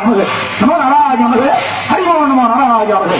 நமது நமோ நாராஜ நமது ஹரிமோ நமோ நாராஜ நமது.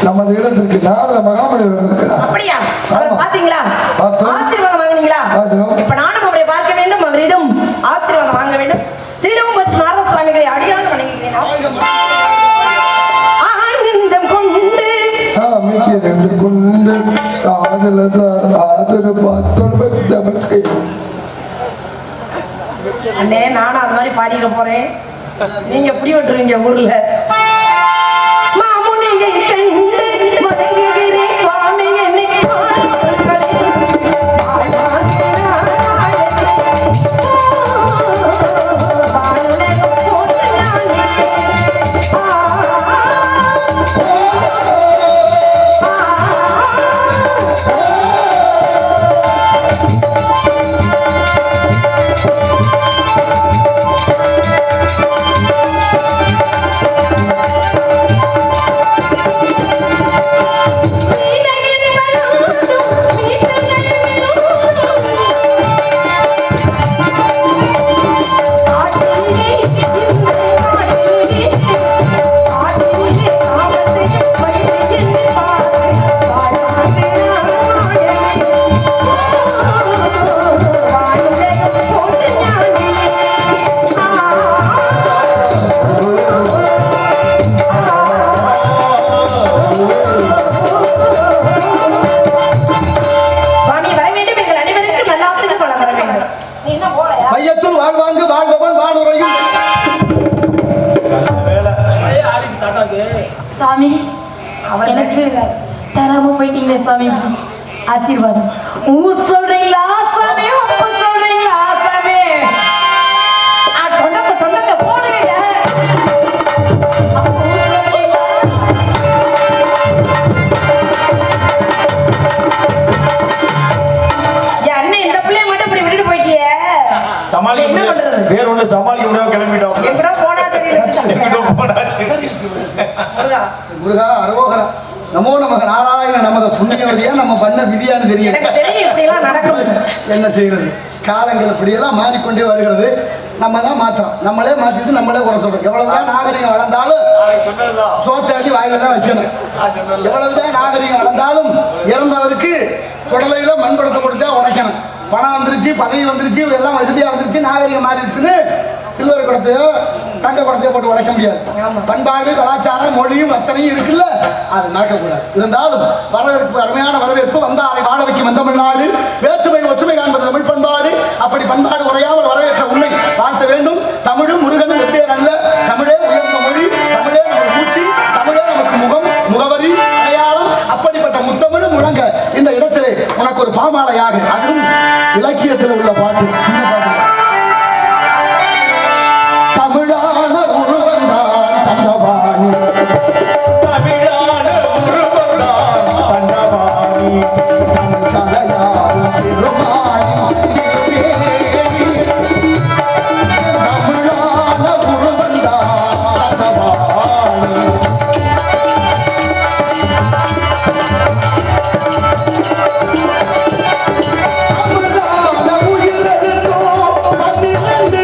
நமது இடத்திற்கு நாரத மகாமனிதர் வந்திருக்கிறார். அப்படியா? அவரை பாத்தீங்களா? ஆசீர்வாதம் வாங்குனீங்களா? இப்ப நானும் அவரை பார்க்க வேண்டும், அவரிடம் ஆசீர்வாதம் வாங்க வேண்டும். திருடம் மற்றும் நாரத சுவாமிகளை அடியாக வணங்குகிறேன். ஆனந்தம் கொண்டு மிக்க கொண்டு ஆதரவு பார்த்தோம். அண்ணே, நானும் அது மாதிரி பாடிட போறேன். நீங்க எப்படி விட்டுருவீங்க ஊர்ல? சாமி, எனக்கு தராம போயிட்டீங்களே சாமி, ஆசீர்வாதம். சொல்றீங்களா சாமி? சொல்றீங்களா சாமி? சமாளிக்க என்ன முடியாது. பண்றது? வேற ஒண்ணு சமாளிக்க முடியாம கிளம்பிட்டோம். எங்கடா போனா எங்கிட்ட தெரியல. போனாச்சு. முருகா, முருகா அரோகரா நமோ நமக நாராயண நமக புண்ணியவதியா நம்ம பண்ண விதியான்னு தெரியல. எனக்கு தெரியும் இப்படி எல்லாம் நடக்கும். என்ன செய்யறது, காலங்கள் இப்படியெல்லாம் மாறிக்கொண்டே வருகிறது. நம்ம தான் மாத்திரம், நம்மளே மாத்திட்டு நம்மளே குறை சொல்றோம். எவ்வளவுதான் நாகரிகம் வளர்ந்தாலும் சொன்னதுதான். சோத்தாடி வாயில தான் வைக்கணும். எவ்வளவுதான் நாகரிகம் வளர்ந்தாலும் இறந்தவருக்கு சுடலையில மண் குடத்தை கொடுத்தா உடைக்கணும். பணம் வந்துருச்சு, பதவி வந்துருச்சு, எல்லாம் வசதியா வந்துருச்சு, நாகரிகம் மாறிடுச்சுன்னு சில்வர் குடத்தையோ தங்க குடத்தையோ போட்டு உடைக்க முடியாது. பண்பாடு கலாச்சாரம் மொழியும் அத்தனையும் இருக்குல்ல, அது நடக்கக்கூடாது. இருந்தாலும் வரவேற்பு, அருமையான வரவேற்பு. வந்தாரை வாழ வைக்கும் வந்தமிழ்நாடு, வேற்றுமையில் ஒற்றுமை காண்பது தமிழ் பண்பாடு. அப்படி பண்பாடு உரையாமல் வரவேற்ற உன்னை வாழ்த்த வேண்டும். தமிழும் முருகனும் வெவ்வேறு அல்ல. தமிழே உயர்ந்த மொழி, தமிழே நமக்கு மூச்சு, தமிழே நமக்கு முகம், முகவரி, அடையாளம். அப்படிப்பட்ட முத்தமிழும் முழங்க இந்த இடத்திலே உனக்கு ஒரு பாமாலையாக, அதுவும் இலக்கியத்தில் உள்ள பாட்டு, சின்ன பாட்டு. தமிழான உருவந்தான் தந்தவாணி, தமிழான உருவந்தான் தண்டவாணி, தலையாரும் திருமாலி, தமிழான உருவந்தான் தந்தவாணி. தமிழான உயிரெழுத்தோ பன்னிரண்டு,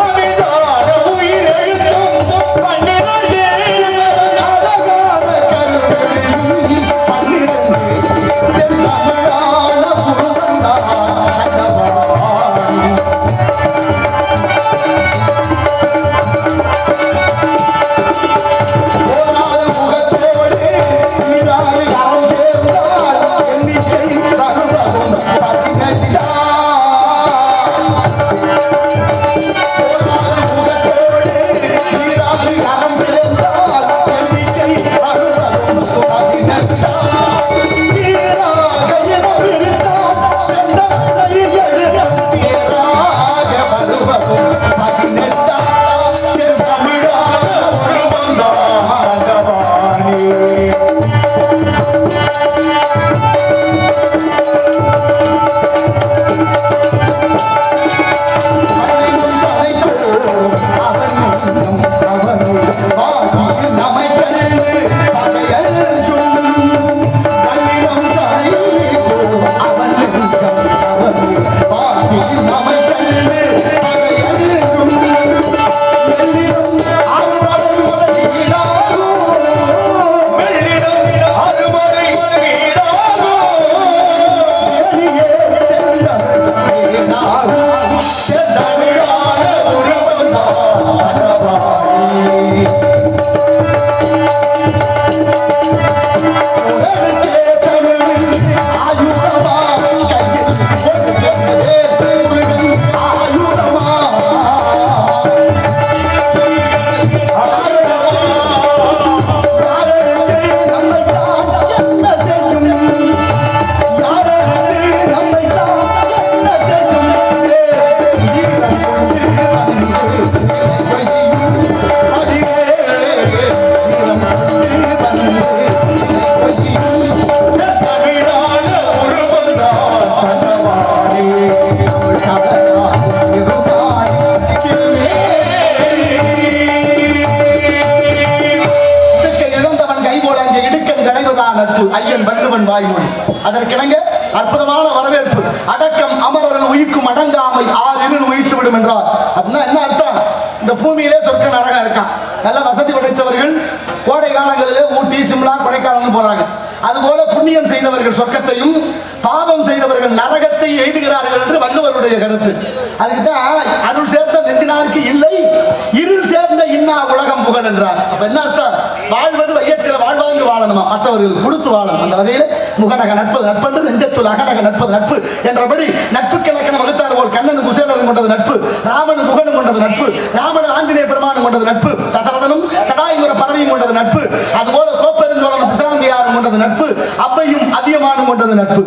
அமிதான உயிரெழுத்தும் 12. அழகான கருவிலும் பன்னிரண்டு, செந்தமிழான உருவந்தான் தந்தவாணி. போராது முகத்தோடு நீராறு யாரும் சேர்ந்தால் எண்ணிக்கை தகுவதும் பதினெட்டாம். போராது முகத்தோடு நீராறு யாரும் சேர்ந்தால் எண்ணிக்கை தகுவதும் பதினெட்டாம். நீராக எனவிருந்தால் செந்தமிழில் எழுதும் நீராக வருவதும் பதினெட்டாம். தமிழான உருவந்தான் தண்டவாணி. வெள்ளிடம் அறுபடை வீடாகும். தமிழான உருவந்தான் தண்டவாணி. தமிழான உருவந்தான் தண்டவாணி. இழந்தவன் கைபோல அங்கே இடுக்கன் களைவதான் நட்பு, ஐயன் வள்ளுவன் வாய்மொழி. அதற்கிணங்க அற்புதமான வரவேற்பு. அடக்கம் அமரர்கள் உயிர்க்கும் அடங்காமை ஆறு இருள் உயிர்த்து விடும் என்றார். அப்படின்னா என்ன அர்த்தம்? இந்த பூமியிலே சொர்க்க நரகம் இருக்கான். நல்ல வசதி படைத்தவர்கள் கோடை காலங்களிலே ஊட்டி சிம்லா கொடைக்கானல் போறாங்க. அதுபோல புண்ணியம் செய்தவர்கள் சொர்க்கத்தையும், பாவம் செய்தவர்கள் நரகத்தை எய்துகிறார்கள் என்று வள்ளுவருடைய கருத்து. அதுக்குதான் அருள் சேர்ந்த நெஞ்சினாருக்கு இல்லை, இருள் சேர்ந்த இன்னா உலகம் புகழ் என்றார். அப்ப என்ன அர்த்தம்? வாழ்வது வையத்தில் வாழ்வாங்கு வாழணுமா, மற்றவர்கள் கொடுத்து வாழணும். அந்த வகையில் முகநக நட்பது நட்பன்று நெஞ்சத்துள் அகநக நட்பது நட்பு என்றபடி நட்புக்கு இலக்கணம் வகுத்தார் போல் கண்ணன் குசேலரும் கொண்டது நட்பு, ராமன் குகனும் கொண்டது நட்பு, ராமன் ஆஞ்சநேய பெருமானும் கொண்டது நட்பு, தசரதனும் சடாயுர பறவையும் கொண்டது நட்பு, அதுபோல கோப்பெருஞ்சோழனும் பிசாந்தியாரும் கொண்டது நட்பு, அப்பையும் அதியமானும் கொண்டது நட்பு.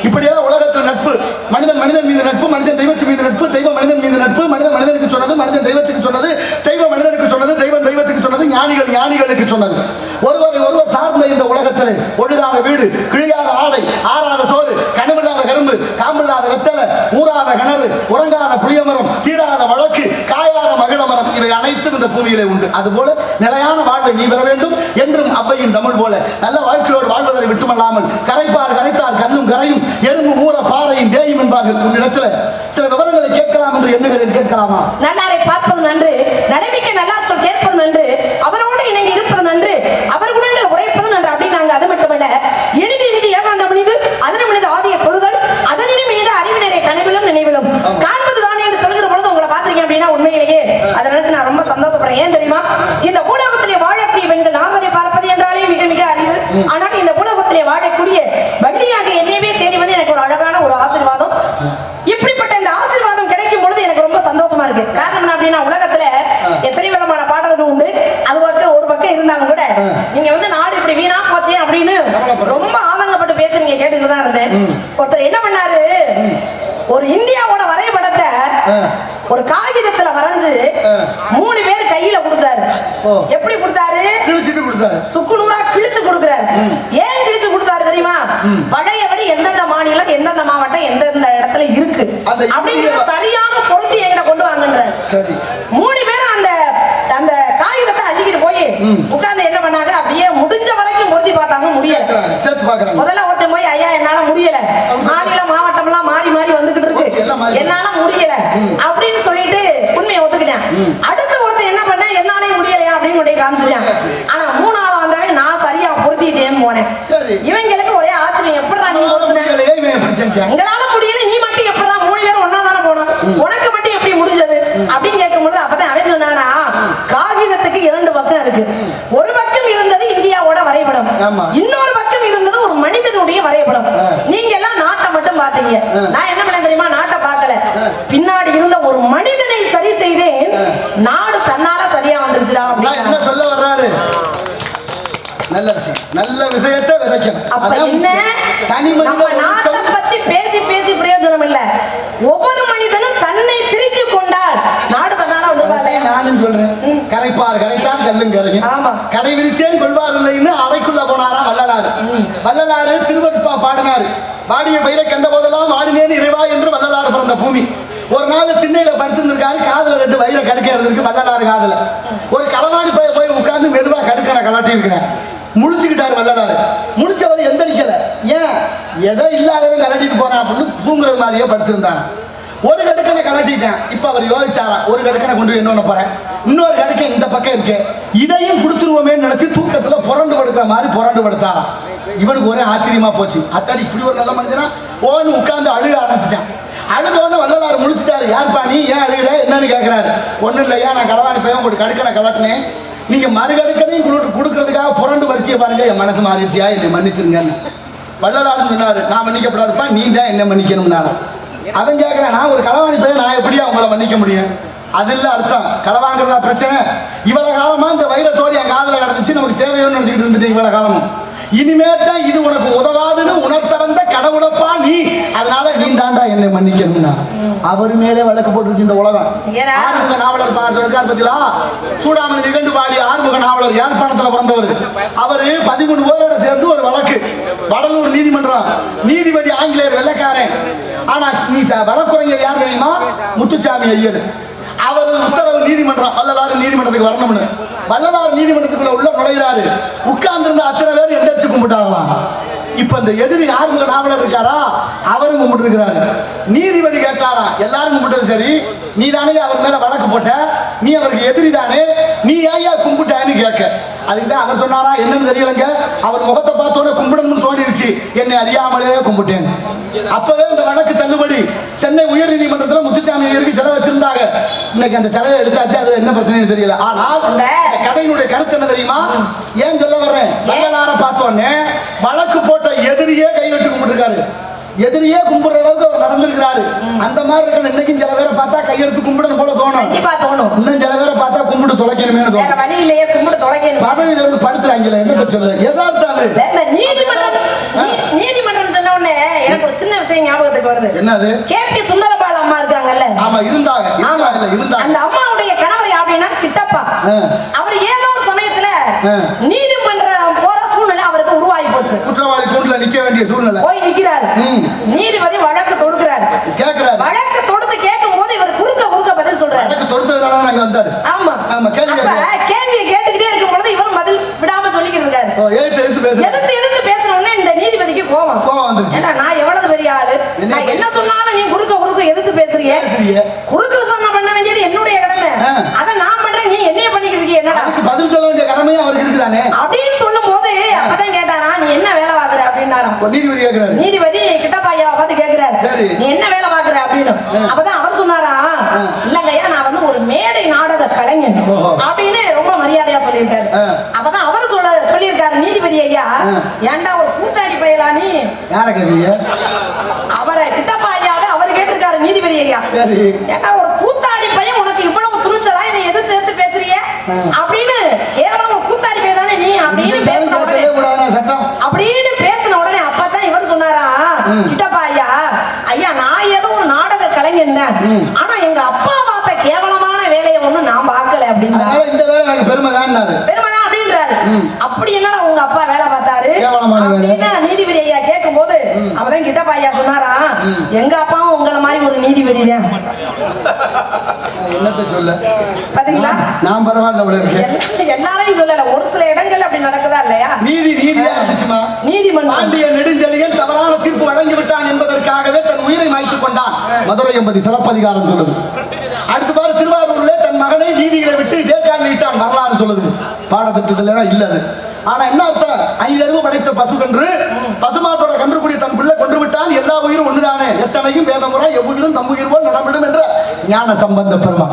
இப்படியே உலகத்தில் நட்பு. மனிதன் மனிதன் மீது நட்பு, மனிதன் தெய்வத்தின் மீது நட்பு, தெய்வம் மனிதன் மீது நட்பு, மனிதன் மனிதனுக்கு சொன்னது, மனிதன் தெய்வத்துக்கு சொன்னது, தெய்வம் மனிதனுக்கு சொன்னது, தெய்வம் தெய்வத்துக்கு சொன்னது, ஞானிகள் ஞானிகளுக்கு சொன்னது. ஒருவரை ஒருவர் சார்ந்த இந்த உலகத்திலே ஒழுகாத வீடு, கிழியாத ஆடை, ஆறாத சோறு, கனவில்லாத கரும்பு, காம்பில்லாத வெத்தலை, ஊறாத கிணறு, உறங்காத புளியமரம், தீராத வழக்கு, காயாத மகிழமரம், இவை அனைத்தும் இந்த பூமியிலே உண்டு. அதுபோல நிலையான வாழ்வை நீ பெற வேண்டும் என்றும் அவ்வையின் தமிழ் போல நல்ல வாழ்க்கையோடு வாழ்வதை விட்டுமல்லாமல் கரைப்பார் கரைத்தார் கல்லும் கரையும் எறும்பு ஊற பாறையும் தேயும் என்பார்கள். உன்னிடத்துல சில விவரங்களை கேட்கலாம் என்று எண்ணுகிறேன். கேட்கலாமா? நன்னாரை பார்ப்பது நன்று, நடைமிக்க நல்லா சொல் கேட்பது நன்று, அவரோடு இணங்கி இருப்பது நன்று, அவர் குணங்கள் உரைப்பது நன்று அப்படின்னாங்க. அது மட்டுமல்ல, இனிது இனிது ஏகாந்த மனிது அதனும் இனிது ஆதிய தொழுதல் அதனினும் இனிது அறிவினரை கனவிலும் நினைவிலும் காண்பது தானே என்று சொல்கிற பொழுது உங்களை பார்த்திருக்கேன் அப்படின்னா உண்மையிலேயே அதை நினைச்சு நான் ரொம்ப சந்தோஷப்படுறேன். ஏன் தெரியுமா? இந்த உலகத்திலே வாழக்கூடிய பெண்கள் நாமரை பார்ப்பது என்றாலே மிக மிக அரிது. ஆனால் இந்த உலகத்திலே வாழக்கூடிய வள்ளியாக என்னையவே தேடி வந்து எனக்கு ஒரு அழகான ஒரு ஆசீர்வாதம். இப்படிப்பட்ட இந்த ஆசீர்வாதம் கிடைக்கும் பொழுது எனக்கு ரொம்ப சந்தோஷமா இருக்கு. காரணம் என்ன அப்படின்னா, உலகத்துல எத்தனை விதமான பாடல்கள் உண்டு. அது ஒரு பக்கம் இருந்தாலும் கூட நீங்க வந்து நாடு இப்படி வீணா போச்சே அப்படின்னு ரொம்ப ஆதங்கப்பட்டு பேசுறீங்க. கேட்டுட்டு தான் இருந்தேன். ஒருத்தர் என்ன பண்ணாரு, ஒரு இந்தியாவோட வரைபடத்தை ஒரு காகிதத்துல வரைஞ்சு 3 பேர் கையில கொடுத்தாரு. எப்படி கொடுத்தாரு? சுக்கு நூறா கிழிச்சு கொடுக்கிறாரு. ஏன் கிழிச்சு கொடுத்தாரு தெரியுமா? பழையபடி எந்தெந்த மாநிலம், எந்தெந்த மாவட்டம், எந்தெந்த இடத்துல இருக்கு அப்படிங்கிற சரியாக பொருத்தி எங்கிட்ட கொண்டு வாங்கன்றாரு. 3 பேரும் அந்த காகிதத்தை அழிக்கிட்டு போய் உட்கார்ந்து என்ன பண்ணாங்க, அப்படியே முடிஞ்ச வரைக்கும் பொருத்தி பார்த்தாங்க. முடியல. முதல்ல ஒருத்தன் போய், ஐயா என்னால முடியல, மாநிலம் மாவட்டம் எல்லாம் மாறி மாறி வந்துகிட்டு இருக்கு, என்னால முடியல அப்படின்னு சொல்லிட்டு உண்மையை ஒத்துக்கிட்டேன். அடுத்த ஒருத்தன் என்ன பண்ண, என்னாலே முடியலையா அப்படின்னு கொண்டு காமிச்சிட்டேன். ஆனா 3ஆவது வந்தாவே நான் சரியா பொருத்திட்டேன்னு போனேன். இவங்களுக்கு ஒரே ஆச்சரியம், எப்படா நீ எங்களால முடியல, நீ மட்டும் எப்படா 3 பேரும் ஒன்னா தானே போனோம், உனக்கு மட்டும் எப்படி முடிஞ்சது அப்படின்னு கேட்கும்போது அப்பதான் அவன் சொன்னானா, காகிதத்துக்கு 2 பக்கம் இருக்கு. ஒரு பக்கம் இருந்தது இந்தியாவோட வரைபடம், இன்னொரு பக்கம் இருந்தது ஒரு மனிதனுடைய வரைபடம். நீங்க எல்லாம் நாட்டை மட்டும் பாத்தீங்க, நான் என்ன பண்ண தெரியுமா? நாட்டை பார்க்கல, பின்னாடி இருந்த ஒரு மனிதனை சரி செய்தேன், நாடு தன்னால சரியா வந்துருச்சுடா. என்ன சொல்ல வர்றாரு? நல்ல விஷயம், நல்ல விஷயத்தை விதைக்கணும். அப்ப என்ன, நம்ம நாட்டை பத்தி பேசி பேசி பிரயோஜனம் இல்ல. ஒவ்வொரு மனிதனும் தன்னை திருத்தி கொண்டால் நாடு தன்னால வந்து. நானும் சொல்றேன், கரைப்பார் கரைத்தான் கல்லும் கரையும், கடை விரித்தேன் கொள்வார் இல்லைன்னு அறைக்குள்ள போனாராம் வள்ளலாறு. வள்ளலாறு திருவருட்பா பாடினாரு. வாடிய பயிரை கண்ட போதெல்லாம் வாடினேன் இறைவா என்று வள்ளலாறு பிறந்த பூமி. ஒரு நாள் திண்ணையில படுத்திருந்திருக்காரு, காதுல 2 வயிறை கடுக்க இருந்திருக்கு வள்ளலாறு காதுல. ஒரு களவாணி பைய போய் உட்கார்ந்து மெதுவா கடுக்கனை கலாட்டி இருக்கிறேன். முழிச்சுக்கிட்டாரு வள்ளலாறு. முழிச்சவர் எந்திரிக்கல. ஏன்? ஏதோ இல்லாதவன் கலட்டிட்டு போறான் அப்படின்னு தூங்குறது மாதிரியே படுத்திருந்தாங்க. ஒரு கடுக்கனை கலட்டிட்டேன். இப்ப அவர் யோசிச்சாரா, ஒரு கடுக்கனை கொண்டு என்ன போறேன், இன்னொரு கடுக்கை இந்த பக்கம் இருக்கு, இதையும் கொடுத்துருவோமே நினைச்சு தூக்கத்துல புரண்டு படுக்கிற மாதிரி புரண்டு படுத்தாராம். இவனுக்கு ஒரே ஆச்சரியமா போச்சு. அத்தாடி இப்படி ஒரு நல்ல மனிதனா ஓன்னு உட்கார்ந்து அழுக ஆரம்பிச்சுட்டான். அழுதோன்னு வள்ளலாறு முழிச்சிட்டாரு. யார்ப்பா நீ, ஏன் அழுகிற, என்னன்னு கேட்கிறாரு. ஒன்னும் இல்லையா, நான் களவாணி பையன் உங்களுக்கு கடுக்கனை கலட்டினேன், நீங்க மறுகடுக்கனையும் கொடுக்கறதுக்காக புரண்டு படுத்திய பாருங்க, என் மனசு மாறிடுச்சியா, என்னை மன்னிச்சிருங்கன்னு. வள்ளலாறு சொன்னாரு, நான் மன்னிக்கப்படாதுப்பா, நீ தான் என்ன மன்னிக்கணும்னாலும். அவன் கேட்கிறான், நான் ஒரு களவாணி பையன், நான் எப்படியா உங்களை மன்னிக்க முடியும்? அது இல்ல அர்த்தம், களவாங்கிறதா பிரச்சனை. இவ்வளவு காலமா இந்த வைரத்தோடு என் காதல கிடந்துச்சு, நமக்கு தேவையோன்னு நினைச்சிட்டு இருந்துட்டு இவ்வளவு காலமும். இனிமே தான் இது உனக்கு உதவாதுன்னு உணர்த்த வந்த கடவுளப்பா நீ, அதனால நீ தாண்டா என்னை மன்னிக்கணும்னா. அவர் மேலே வழக்கு போட்டுருச்சு இந்த உலகம். ஆறுமுக நாவலர் பாடுறாரு பத்திலா, சூடாமணி நிகண்டு பாடி ஆறுமுக நாவலர் யாழ்ப்பாணத்துல பிறந்தவர். அவரு 13 பேரோட சேர்ந்து ஒரு வழக்கு, வடலூர் நீதிமன்றம். நீதிபதி ஆங்கிலேயர் வெள்ளைக்காரன். ஆனா நீ வழக்குரைஞர் யார் தெரியுமா? முத்துசாமி ஐயர். அவர் உத்தரவு நீதிமன்றம், வள்ளலாறு நீதிமன்றத்துக்கு வரணும்னு. வள்ளலாறு நீதிமன்றத்துக்குள்ள உள்ள நுழைகிறாரு. உட்கார்ந்து இருந்த அத்தனை பேர் எந்திரிச்சு கும்பிட்டாங்களாம். இப்ப இந்த எதிரி ஆறுமுக நாவலர் இருக்காரா, அவரும் கும்பிட்டு இருக்கிறாரு. நீதிபதி கேட்டாரா, எல்லாரும் கும்பிட்டது சரி, நீ தானே அவர் மேல வழக்கு போட்ட, நீ அவருக்கு எதிரி தானே, நீ ஏயா கும்பிட்டான்னு கேட்க. அதுக்குதான் அவர் சொன்னாரா, என்னன்னு தெரியலங்க, அவர் முகத்தை பார்த்தோன்னே கும்பிடணும்னு தோணிருச்சு, என்னை அறியாமலே கும்பிட்டேன். அப்பவே இந்த வழக்கு தள்ளுபடி. சென்னை உயர் நீதிமன்றத்தில் முத்துசாமி ஐயருக்கு சிலை வச்சிருந்தாங்க. இன்னைக்கு அந்த சிலையை எடுத்தாச்சு, அது என்ன பிரச்சனைன்னு தெரியல. ஆனால் இந்த கதையினுடைய கருத்து என்ன தெரியுமா? ஏன் சொல்ல வர்றேன், வள்ளலாரை பார்த்தோன்னே வழக்கு போட்ட எதிரியே கைவிட்டு கும்பிட்டுருக்காரு. எதிரியே கும்பிடுற அளவுக்கு அவர் நடந்திருக்கிறாரு. அந்த மாதிரி இருக்க இன்னைக்கும் சில பேரை பார்த்தா கையெடுத்து கும்பிடணும் போல தோணும். இன்னும் சில பேரை பார்த்தா கும்பிட்டு தொலைக்கணுமே தோணும். வழியிலேயே கும்பிட்டு தொலைக்கணும். பதவியில இருந்து படுத்துறாங்களே, என்ன சொல்ல எதார்த்தம் அது. நீதிமன்றம் சொன்ன உடனே எனக்கு ஒரு சின்ன விஷயம் ஞாபகத்துக்கு வருது. என்னது? கேபி சுந்தரபால் அம்மா இருக்காங்கல்ல. ஆமா, இருந்தாங்க. அந்த அம்மாவுடைய கணவர் அப்படின்னா கிட்டப்பா. அவர் ஏதோ ஒரு சமயத்துல நீதிமன்றம் போற சூழ்நிலை அவருக்கு உருவாகி போச்சு. குற்றவாளி கூண்டுல நிக்க வேண்டிய சூழ்நிலை. போய் நிக்கிறாரு. நீதிபதி வழக்கு தொடுக்கிறாரு. கேக்குறாரு. வழக்கு கேக்குறீங்க? குறுக்கு விசாரணை பண்ண வேண்டியது என்னுடைய கடமை. அத நான் பண்றேன், நீ என்னைய பண்ணிக்கிட்டு இருக்கிய? என்னடா அதுக்கு பதில் சொல்ல வேண்டிய கடமையும் அவருக்கு இருக்குதானே அப்படின்னு சொல்லும் போது அப்பதான் கேட்டாரா, நீ என்ன வேலை பாக்குற அப்படின்னாராம். நீதிபதி கேக்குறாரு. நீதிபதி கிட்டப்பா ஐயாவை பார்த்து கேக்குறாரு, சரி. நீ என்ன வேலை பாக்குற அப்படின்னு. அப்பதான் அவர் சொன்னாரா, இல்லங்கய்யா நான் வந்து ஒரு மேடை நாடக கலைஞன் அப்படின்னு ரொம்ப மரியாதையா சொல்லியிருக்காரு. அப்பதான் அவர் சொல்லியிருக்காரு நீதிபதி ஐயா, ஏன்டா ஒரு கூத்தாடி பயலா நீ? யார கேக்குறீங்க? அவரை கிட்டப்பா ஐயாவை அவர் கேட்டிருக்காரு நீதிபதி ஐயா. சரி. ஏன்டா ஒரு கூத்தாடி பையன் உனக்கு இவ்வளவு துணிச்சலா என்னை எதிர்த்து எதிர்த்து பேசுறிய அப்படின்னு, கேவலம் ஒரு கூத்தாடி பையன் தானே நீ அப்படின்னு பேசின உடனே, சட்டம் அப்படின்னு பேசின உடனே அப்பதான் இவர் சொன்னாரா, கிட்டப்பா ஐயா, ஐயா நான் ஏதோ ஒரு நாடக கலைஞன் தான், ஆனா எங்க அப்பா பார்த்த கேவலமான வேலையை ஒண்ணு நான் பார்க்கல அப்படின்னா, இந்த வேலை எனக்கு பெருமை தான் பெருமைதான் அப்படின்றாரு. அப்படி என்ன உங்க அப்பா வேலை பார்த்தாரு கேவலமான வேலை அப்படின்னு நீதிபதி ஐயா கேட்கும் போது அப்பதான் கிட்டப்பா ஐயா சொன்னாரா, எங்க அப்பாவும் உங்களை மாதிரி ஒரு நீதிபதி தான். என்னத்தை சொல்ல பாத்தீங்களா, நான் பரவாயில்ல எல்லாரையும் சொல்லல, ஒரு சில இடங்கள் அப்படி நடக்குதா இல்லையா? நீதியா இருந்துச்சுமா. நீதிமன்றம் பாண்டிய நெடுஞ்செழியன் தவறான தீர்ப்பு வழங்கி விட்டான் என்பதற்காகவே தன் உயிரை மாய்த்துக் கொண்டான். மதுரை என்பது சிலப்பதிகாரம் சொல்லுது. அடுத்து பாரு, திருவாரூர்ல தன் மகனை நீதிகளை விட்டு இதே காலில் இட்டான் வரலாறு சொல்லுது. பாடத்திட்டத்துல இல்ல அது. ஆனா என்ன அர்த்தம்? 5 அறிவு படைத்த பசு கன்று பசுமாட்டோட கன்று கூடிய தன் பிள்ளை கொன்று விட்டால் எல்லா உயிரும் ஒண்ணுதானே, எத்தனையும் வேதமுறை எவ்வுயிரும் தம்முயிர் போல் நடமிடும் என்ற ஞான சம்பந்த பெருமா.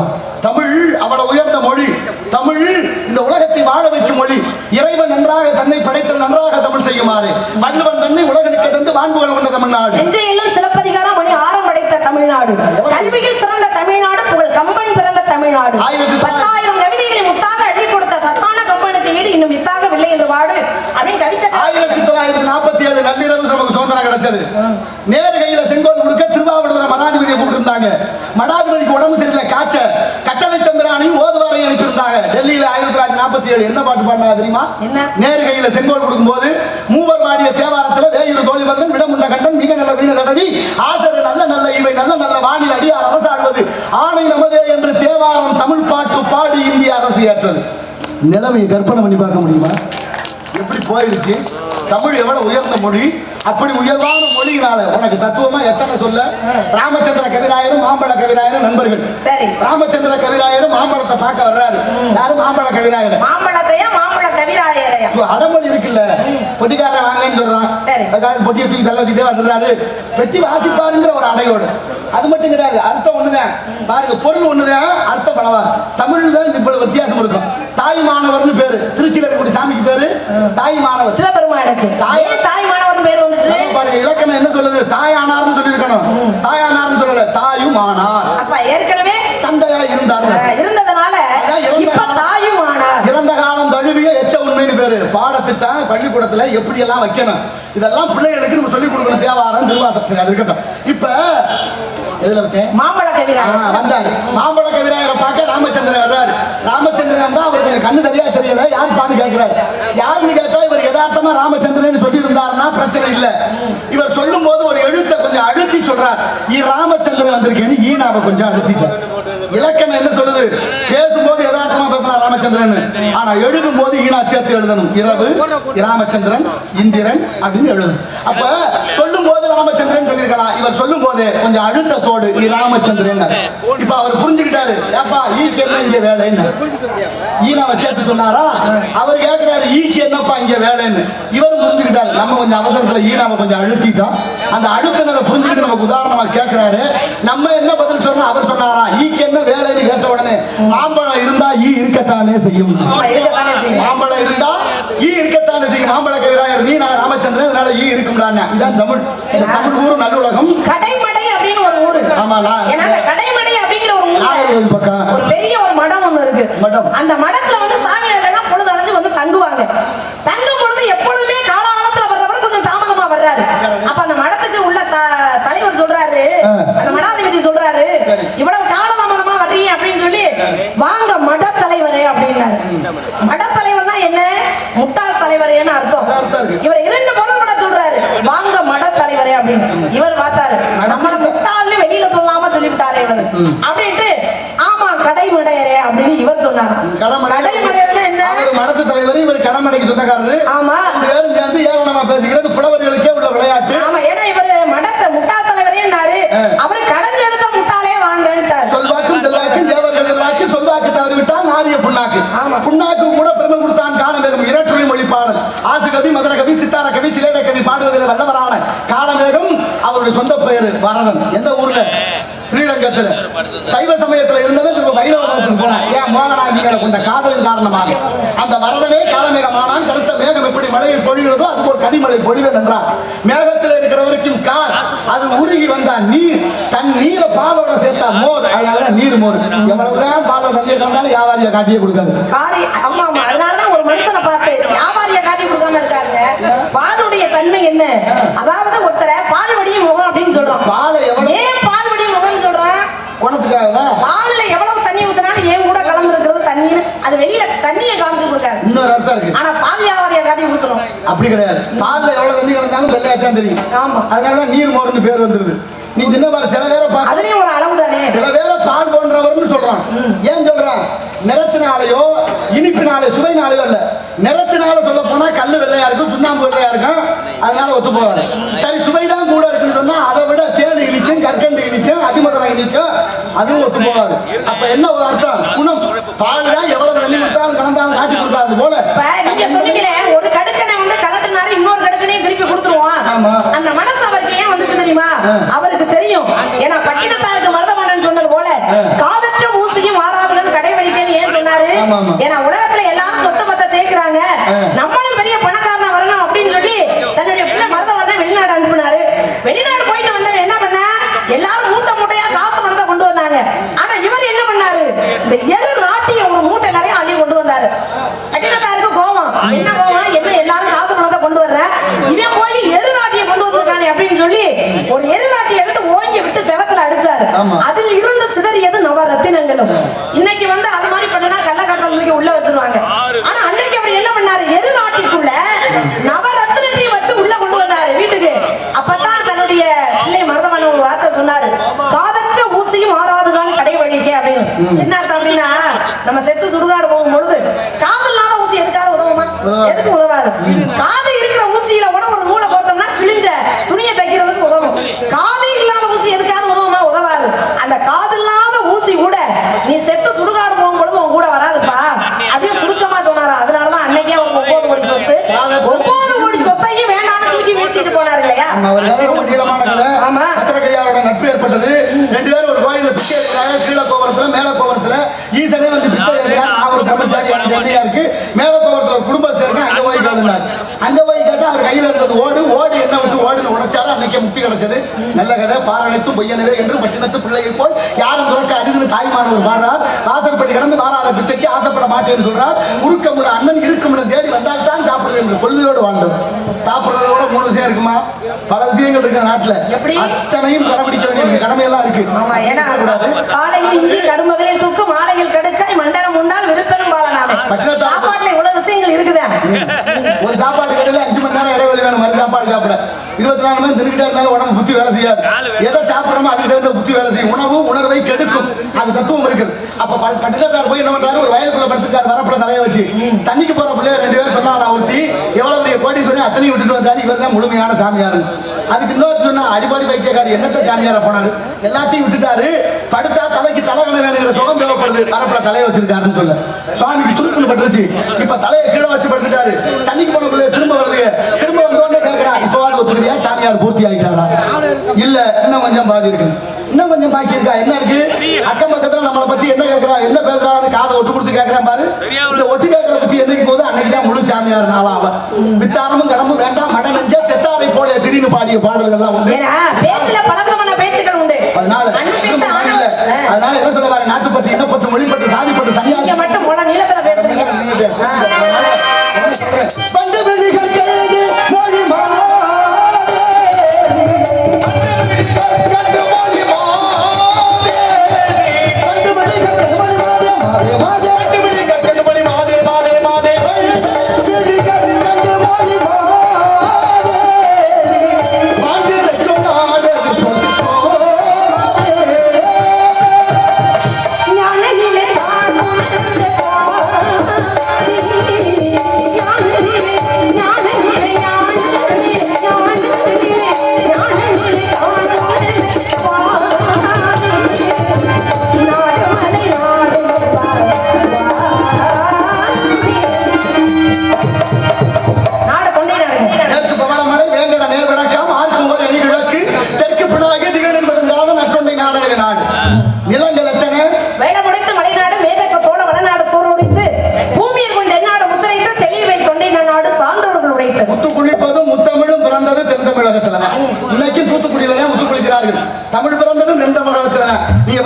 தமிழ் அவ்வளவு உயர்ந்த மொழி. தமிழ் இந்த உலகத்தை வாழ வைக்கும் மொழி. இறைவன் நன்றாக தன்னை படைத்தல் நன்றாக தமிழ் செய்யுமாறு வள்ளுவன் தன்னை உலகனுக்கு தந்து வான்புகள் கொண்ட தமிழ்நாடு. நெஞ்சையிலும் சிலப்பதிகாரம் மணி ஆரம் படைத்த தமிழ்நாடு, கல்வியில் சிறந்த தமிழ்நாடு, புகழ் கம்பன் பிறந்த தமிழ்நாடு, 10,000 கவிதைகளை முத்தாக அள்ளி கொடுத்த சத்தான கம்பனுக்கு ஈடு இன்னும் வித்தாகவில்லை என்று வாடு அப்படின்னு கவிச்ச 1947 நள்ளிரவு நமக்கு சுதந்திரம் கிடைச்சது. நேரு கையில செங்கோல் கொடுக்க திருவாவடுதுறை மடாதிபதியை கூப்பிட்டிருந்தாங்க. மடாதிபதிக்கு உடம்பு சரியில்லை, காய்ச்ச கட்டளை தம்பிரானையும் ஓதுவாரையும் அனுப்பியிருந்தாங்க. டெல்லியில 1947 என்ன பாட்டு பாடினாங்க தெரியுமா? நேரு கையில செங்கோல் கொடுக்கும் போது மூவர் பாடிய தேவாரத்துல வேயிறு தோழி வந்தன் விடமுண்ட கண்டன் மிக நல்ல வீண தடவி ஆசரு நல்ல நல்ல இவை நல்ல நல்ல வானில் அடியார் அரசாடுவது ஆணை நமதே என்று தேவாரம் தமிழ் பாட்டு பாடி இந்திய அரசு ஏற்றது. நிலைமையை கற்பனை பண்ணி பார்க்க முடியுமா? எப்படி போயிருச்சு? தமிழ் எவ்வளவு உயர்ந்த மொழி, அப்படி உயர்வான மொழியினால உனக்கு தத்துவமா எத்தனை சொல்ல. ராமச்சந்திர கவிராயரும் மாம்பழ கவிராயரும் நண்பர்கள். சரி. ராமச்சந்திர கவிராயரும் மாம்பழத்தை பார்க்க வர்றாரு. யாரும் மாம்பழ கவிராயர். மாம்பழத்தையா மாம்பழ கவிராயரையா? அடமொழி இருக்குல்ல, பொட்டிக்காரன் வாங்கன்னு சொல்றான். பொட்டியை தூக்கி தள்ள வச்சுட்டே வந்துடுறாரு. பெட்டி வாசிப்பாருங்கிற ஒரு அடையோடு. அது மட்டும் கிடையாது, அர்த்தம் ஒண்ணுதான். பாருங்க, பொருள் ஒண்ணுதான், அர்த்தம் பலவாறு. தமிழ் தான் இவ்வளவு வித்தியாசம் இருக்கும். தாய் மாணவர்னு பேரு, திருச்சியில இருக்கக்கூடிய சாமிக்கு பேரு தாய் மாணவர். சிவபெருமானுக்கு தாய் மாணவர்னு பேர் வந்துச்சு. பாருங்க, இலக்கணம் என்ன சொல்லுது? தாயானார்னு சொல்லியிருக்கணும். தாயானார்னு சொல்லல, தாயும் ஆனார். அப்ப ஏற்கனவே தந்தையா இருந்ததுனால இப்ப தாயும் ஆனார். இறந்த காலம் தழுவிய எச்ச உண்மைன்னு பேரு. பாடத்திட்டம் பள்ளிக்கூடத்துல எப்படி எல்லாம் வைக்கணும், இதெல்லாம் பிள்ளைகளுக்கு நம்ம சொல்லிக் கொடுக்கணும். தேவாரம் திருவாசகத்துக்கு அது இருக்கட்டும். இப்ப எதுல வச்சேன்? மாம்பழ கவிராயர் வந்தாரு. மாம்பழ கவிராயரை பார்க்க ராமச்சந்திரன் வர்றாரு. ராமச்சந்திரன் வந்தா அவருக்கு கொஞ்சம் கண்ணு தெரியா தெரியல. யார் பான்னு கேட்கிறாரு. யாருன்னு கேட்டா இவர் யதார்த்தமா ராமச்சந்திரன் சொல்லி இருந்தாருன்னா பிரச்சனை இல்ல. இவர் சொல்லும் போது ஒரு எழுத்தை கொஞ்சம் அழுத்தி சொல்றார். ராமச்சந்திரன் வந்திருக்கேன்னு ஈனாவை கொஞ்சம் அழுத்திட்டார். இலக்கணம் என்ன சொல்லுது? பேசும்போது யதார்த்தமா பேசலாம் ராமச்சந்திரன், ஆனா எழுதும் போது ஈனா சேர்த்து எழுதணும். இரவு ராமச்சந்திரன் இந்திரன் அப்படின்னு எழுது. அப்ப சொல்லும் போது ராமச்சந்திரன் சொல்லியிருக்கலாம். இவர் சொல்லும் போது கொஞ்சம் அழுத்தத்தோடு ராமச்சந்திரன். இப்ப அவர் புரிஞ்சுக்கிட்டாரு. ஏப்பா ஈக்கு என்ன இங்க வேலைன்னு ஈனாவை சேர்த்து சொன்னாரா? அவர் கேட்கிறாரு, ஈக்கு என்னப்பா இங்க வேலைன்னு. இவரும் புரிஞ்சுக்கிட்டாரு. நம்ம கொஞ்சம் அவசரத்துல ஈனாவை கொஞ்சம் அழுத்திட்டோம். அந்த அழுத்தினதை புரிஞ்சுக்கிட்டு நமக்கு உதாரணமா கேட்கிறாரு. நம்ம என்ன பதில் சொன்னா அவர் சொன்னாரா? ஈக்கு என்ன வேலைன்னு கேட்ட உடனே மாம்பழம் இருந்தா ஈ இருக்கத்தானே செய்யும். மாம்பழம் இருந்தா ஈ இருக்கத்தானே செய்யும். மாம்பழ கவிராயர் நீ நான் ராமச்சந்திரன், அதனால ஈ இருக்கும்டானே. இதான் தமிழ். இந்த தமிழ் ஊரு நல்லுலகம். கடைமடை அப்படின்னு ஒரு ஊரு. ஆமா, கடைமடை அப்படிங்கிற ஒரு ஊரு பக்கம் ஒரு பெரிய ஒரு மடம் ஒண்ணு இருக்கு. அந்த மடத்துல வந்து சாமியார்கள் பொழுது அடைஞ்சு வந்து தங்குவாங்க. தங்கும் பொழுது எப்பொழுதுமே காலகாலத்துல வர்றவர் கொஞ்சம் தாமதமா வர்றாரு. அப்ப அந்த மடத்துக்கு உள்ள தலைவர் சொல்றாரு, அந்த மடாதிபதி சொல்றாரு, இவ்வளவு காலதாமதமா வர்றீங்க அப்படின்னு சொல்லி வாங்க மட தலைவரே அப்படின்னாரு. மட தலைவர்னா என்ன? முட்டாள் தலைவரேன்னு அர்த்தம். இவர் 2 பொருள் கூட சொல்றாரு, வாங்க மட தலைவரே அப்படின்னு. இவர் பார்த்தாரு, நம்மள முட்டாள்னு வெளியில சொல்லாம சொல்லிவிட்டாரே இவர் அப்படின்ட்டு, ஆமா கடைமடையரே அப்படின்னு இவர் சொன்னார். கடைமடையர்னா என்ன? மடத்து தலைவர், இவர் கடமடைக்கு சொந்தக்காரரு. ஆமா, பேரும் சேர்ந்து ஏகனமா பேசுகிறது புலவர்களுக்கே உள்ள விளையாட்டு. ஆமா, ஏன்னா இவர் மடத்தை முட்டாள் தலைவரேன்னாரு, அவர் கடஞ்செடுத்த முட்டாளே வாங்கன்னு வரதன் எந்த ஊர்ல? ஸ்ரீரங்கத்துல. சைவ சமயத்துல இருந்தவன் திரும்ப வைணவ மதத்துக்கு போனான். ஏன்? மோகனாங்கி மேல கொண்ட காதலின் காரணமாக. அந்த வரதனே காலமேகமானான். கருத்த மேகம் எப்படி மழையில் பொழிகிறதோ அதுபோல் கனிமழை பொழிவேன் என்றான். மேகத்தில் இருக்கிறவருக்கும் கார் அது உருகி வந்தான். நீர் தன் நீரை பாலோட சேர்த்தா மோர், அதனால நீர் மோர். எவ்வளவுதான் பாலை தண்ணியை கண்டாலும் வியாபாரியை காட்டியே கொடுக்காது. ஆமா ஆமா, அதனாலதான் ஒரு மனுஷனை பார்த்து வியாபாரியை காட்டி கொடுக்காம இருக்காங்க. பாலுடைய தன்மை என்ன? அதாவது ஒருத்தரை பால் வடியும் முகம் அப்படின்னு சொல்றோம். பாலை எவ்வளவு ஏன் பால் வடியும் முகம் சொல்றேன்? குணத்துக்காக. பால்ல எவ்வளவு தண்ணி ஊத்தினாலும் ஏன் கூட கலந்து இருக்கிறது தண்ணின்னு அது வெளியில தண்ணியை காமிச்சு கொடுக்காது. இன்னொரு அர்த்தம் இருக்கு. ஆனா பால் வியாபாரியை காட்டி கொடுத்துரும். அப்படி கிடையாது. பால்ல எவ்வளவு தண்ணி கலந்தாலும் வெள்ளையாத்தான் தெரியும். ஆமா, அதனாலதான் நீர் மோர்னு பேர் வந்துருது. நீ சின்ன பாரு, சில பேரை பார்த்து அதுலயும் ஒரு அளவு தானே. சில பேரை பால் போன்றவர்னு சொல்றான். ஏன் சொல்றான்? நிறத்தினாலேயோ இனிப்பினாலே சுவைனாலேயோ இல்ல, நிறத்தினால சொல்ல போனா கல்லு வெள்ளையா இருக்கும், சுண்ணாம்பு வெள்ளையா இருக்கும், அதனால ஒத்து போகாது. சரி, சுவைதான் கூட இருக்குன்னு சொன்னா அதை விட தேடு இனிக்கும், கற்கண்டு இனிக்கும், அதிமதுரம் இனிக்கும், அதுவும் ஒத்து போகாது. அப்ப என்ன ஒரு அர்த்தம்? குணம். பால் தான் எவ்வளவு தண்ணி கொடுத்தாலும் கலந்தாலும் காட்டி கொடுக்காது போல. நீங்க சொன்னீங்களே ஒரு கடுக்கனை வந்து கலட்டினாரு இன்னொரு கடுக்கனையும் திருப்பி கொடுத்துருவான். அந்த மனசு அவருக்கு ஏன் வந்துச்சு தெரியுமா? அவருக்கு தெரியும். ஏன்னா பட்டினத்தாருக்கு மருதவாணன் சொன்னது போல காதற்ற ஊசியும் மாறாதுன்னு கடை வலிக்கன்னு ஏன் சொன்னாரு? ஏன்னா உலகத்துல எல்லாரும் சொத்து பத்த சேர்க்கிறாங்க, நம்மளும் பெரிய பணக்காரனா வரணும் அப்படின்னு சொல்லி தன்னுடைய பிள்ளை மருதவாணனை வெளிநாடு அனுப்பினாரு. வெளிநாடு போயிட்டு வந்தவன் என்ன பண்ண? எல்லாரும் மூட்டை மூட்டையா காசு பணத்தை கொண்டு வந்தாங்க. ஆனா இவர் என்ன பண்ணாரு? இந்த எரு ராட்டிய ஒரு மூட்டை நிறைய அள்ளி கொண்டு வந்தாரு. பட்டினத்தாருக்கு கோவம். என்ன கோவம்? என்ன எல்லாரும் காசு பணத்தை கொண்டு வர்ற, இவன் போய் எரு ராட்டிய கொண்டு வந்திருக்கானே அப்படின்னு சொல்லி ஒரு எரு ராட்டியை எடுத்து ஓங்கி விட்டு செவத்துல அடிச்சாரு. அதில் இருந்து சிதறியது நவரத்தினங்களும். இன்னைக்கு வந்து அது மாதிரி பண்ணனா கள்ளக்காட்டில் தூக்கி உள்ள வச்சிருவாங்க. ஆனா அன்னைக்கு அவர் என்ன பண்ணாரு? எரு ராட்டிக்குள்ள நவரத்தினத்தையும் வச்சு உள்ள கொண்டு வந்தாரு வீட்டுக்கு. அப்பதான் தன்னுடைய பிள்ளை மருதவான ஒரு வார்த்தை சொன்னாரு, காதற்ற ஊசியும் மாறாதுதான் கடை வழிக்கே அப்படின்னு. என்ன அர்த்தம் அப்படின்னா, நம்ம செத்து சுடுகாடு போகும் பொழுது காதல் இல்லாத ஊசி எதுக்காக உதவுமா? எதுக்கு உதவாது? காது இருக்கிற ஊசியில கூட ஒரு நூலை போட்டோம்னா கிழிஞ்ச துணியை தைக்கிறதுக்கு உதவும். காது இல்லாத ஊசி எதுக்காக உதவுமா? உதவாது. அந்த காது இல்லாத ஊசி கூட நீ செத்து சுடுகாடு போகும் பொழுது உன் கூட வராதுப்பா அப்படின்னு சுருக்கமா சொன்னாரா. அதனாலதான் அன்னைக்கே அவங்க 9 கோடி சொத்து 9 கோடி சொத்தையும் வேண்டாம்னு தூக்கி வீசிட்டு போனாரு இல்லையா? ஆமா, பத்திரக்கையாரோட நட்பு ஏற்பட்டது. 2 பேரும் ஒரு கோயில பிச்சை எடுக்கிறாங்க. கீழே கோபுரத்துல மேல கோபுரத்துல ஈசனே வந்து பிச்சை எடுக்கிறாங்க. நான் ஒரு பிரம்மச்சாரி இருக்கு, மேல கோபுரத்துல ஒரு குடும்பத்தை இருக்கு, அங்க போய் கேளுனாரு. அங்க போய் கேட்டா அவர் கையில இருந்தது ஓடு. ஓடு என்ன விட்டு ஓடுன்னு உடைச்சாரு. அன்னைக்கு முக்தி கிடைச்சது. நல்ல கதை. பாரணைத்தும் பொய்யனவே என்று பட்டினத்து பிள்ளைகள் போல் யாரும் துறக்க அடிதுன்னு தாய்மானவர் பாடுறார். வாசற்படி கடந்து வாராத பிச்சைக்கு ஆசைப்பட மாட்டேன்னு சொல்றார். உருக்கமுட அண்ணன் இருக்குமிடம் தேடி வந்தால் தான் சாப்பிடுவேன் என்று கொள்கையோடு வாழ்ந்தவர். சாப்பிடுறதோட 3 விஷயம் இருக்குமா? பல விஷயங்கள் இருக்கு நாட்டுல. அத்தனையும் கடைபிடிக்க வேண்டிய கடமையெல்லாம் இருக்கு. காலையில் இஞ்சி கடுமகளில் சுக்கு மாலையில் கடுக்காய் மண்டலம் உண்டால் விருத்தலும் பாலனாமே. சாப்பாட்டுல இவ்வளவு விஷயங்கள் இருக்குதா? ஒரு சாப்பாடு கடையில 5 மணி நேரம் இடைவெளி வேணும். மறு சாப்பாடு சாப்பிட 24 மணி தின்னுக்கிட்டே இருந்தாலும் உடம்பு புத்தி வேலை செய்யாது. எதை சாப்பிடறோமோ அதுக்கு தகுந்த புத்தி வேலை செய்யும். உணவு உணர்வை கெடுக்கும். அது தத்துவம் இருக்குது. அப்ப பட்டினத்தார் போய் என்ன பண்றாரு? ஒரு வயலுக்குள்ள படுத்துக்காரு. வரப்புல தலையை வச்சு தண்ணிக்கு போற பிள்ளைய 2 பேரும் சொன்னாங்க. ஒருத்தி எவ்வளவு பெரிய கோடி சொல்லி அத்தனையும் விட்டுட்டு வந்தாரு. இவர் தான் முழுமையான சாமியாரு. அதுக்கு இன்னொரு சொன்னா அடிப்படை வைத்தியக்காரி என்னத்த சாமியார போனாரு? எல்லாத்தையும் விட்டுட்டாரு. படுத்தா தலைக்கு தலைகண வேணுங்கிற சுகம் தேவைப்படுது. வரப்புல தலையை வச்சிருக்காருன்னு சொல்ல சுவாமிக்கு சுருக்குன்னு பட்டுருச்சு. இப்ப தலையை கீழே வச்சு படுத்துட்டாரு. தண்ணிக்கு போன பிள்ளைய திரும்ப வருது. திரும்ப வந்தோடனே கேட்கிறா, இப்பவாது ஒத்துக்கிறியா? சாமியார் பூர்த்தி ஆகிட்டாரா? இல்ல, இன்னும் கொஞ்சம் பாதி இருக்கு, இன்னும் கொஞ்சம் பாக்கி இருக்கா. என்ன இருக்கு? அக்கம் பக்கத்துல நம்மளை பத்தி என்ன கேட்கிறா, என்ன பேசுறான்னு காதை ஒட்டு கொடுத்து கேட்கிறான் பாரு. இந்த ஒட்டு கேட்கிற பத்தி என்னைக்கு போது அன்னைக்குதான் முழு சாமியார் நாளா. அவன் வித்தாரமும் கடமும் வேண்டாம் மட நெஞ்ச செத்தாரை போல திடீர்னு பாடிய பாடல்கள் எல்லாம் உண்டு. பேச்சுல பலவிதமான பேச்சுகள் உண்டு. அதனால என்ன சொல்ல வர? நாட்டு பற்றி, இனப்பற்று, மொழிப்பற்று, சாதிப்பற்று, சன்னியாசி மட்டும் போல நீளத்துல பேசுறீங்க.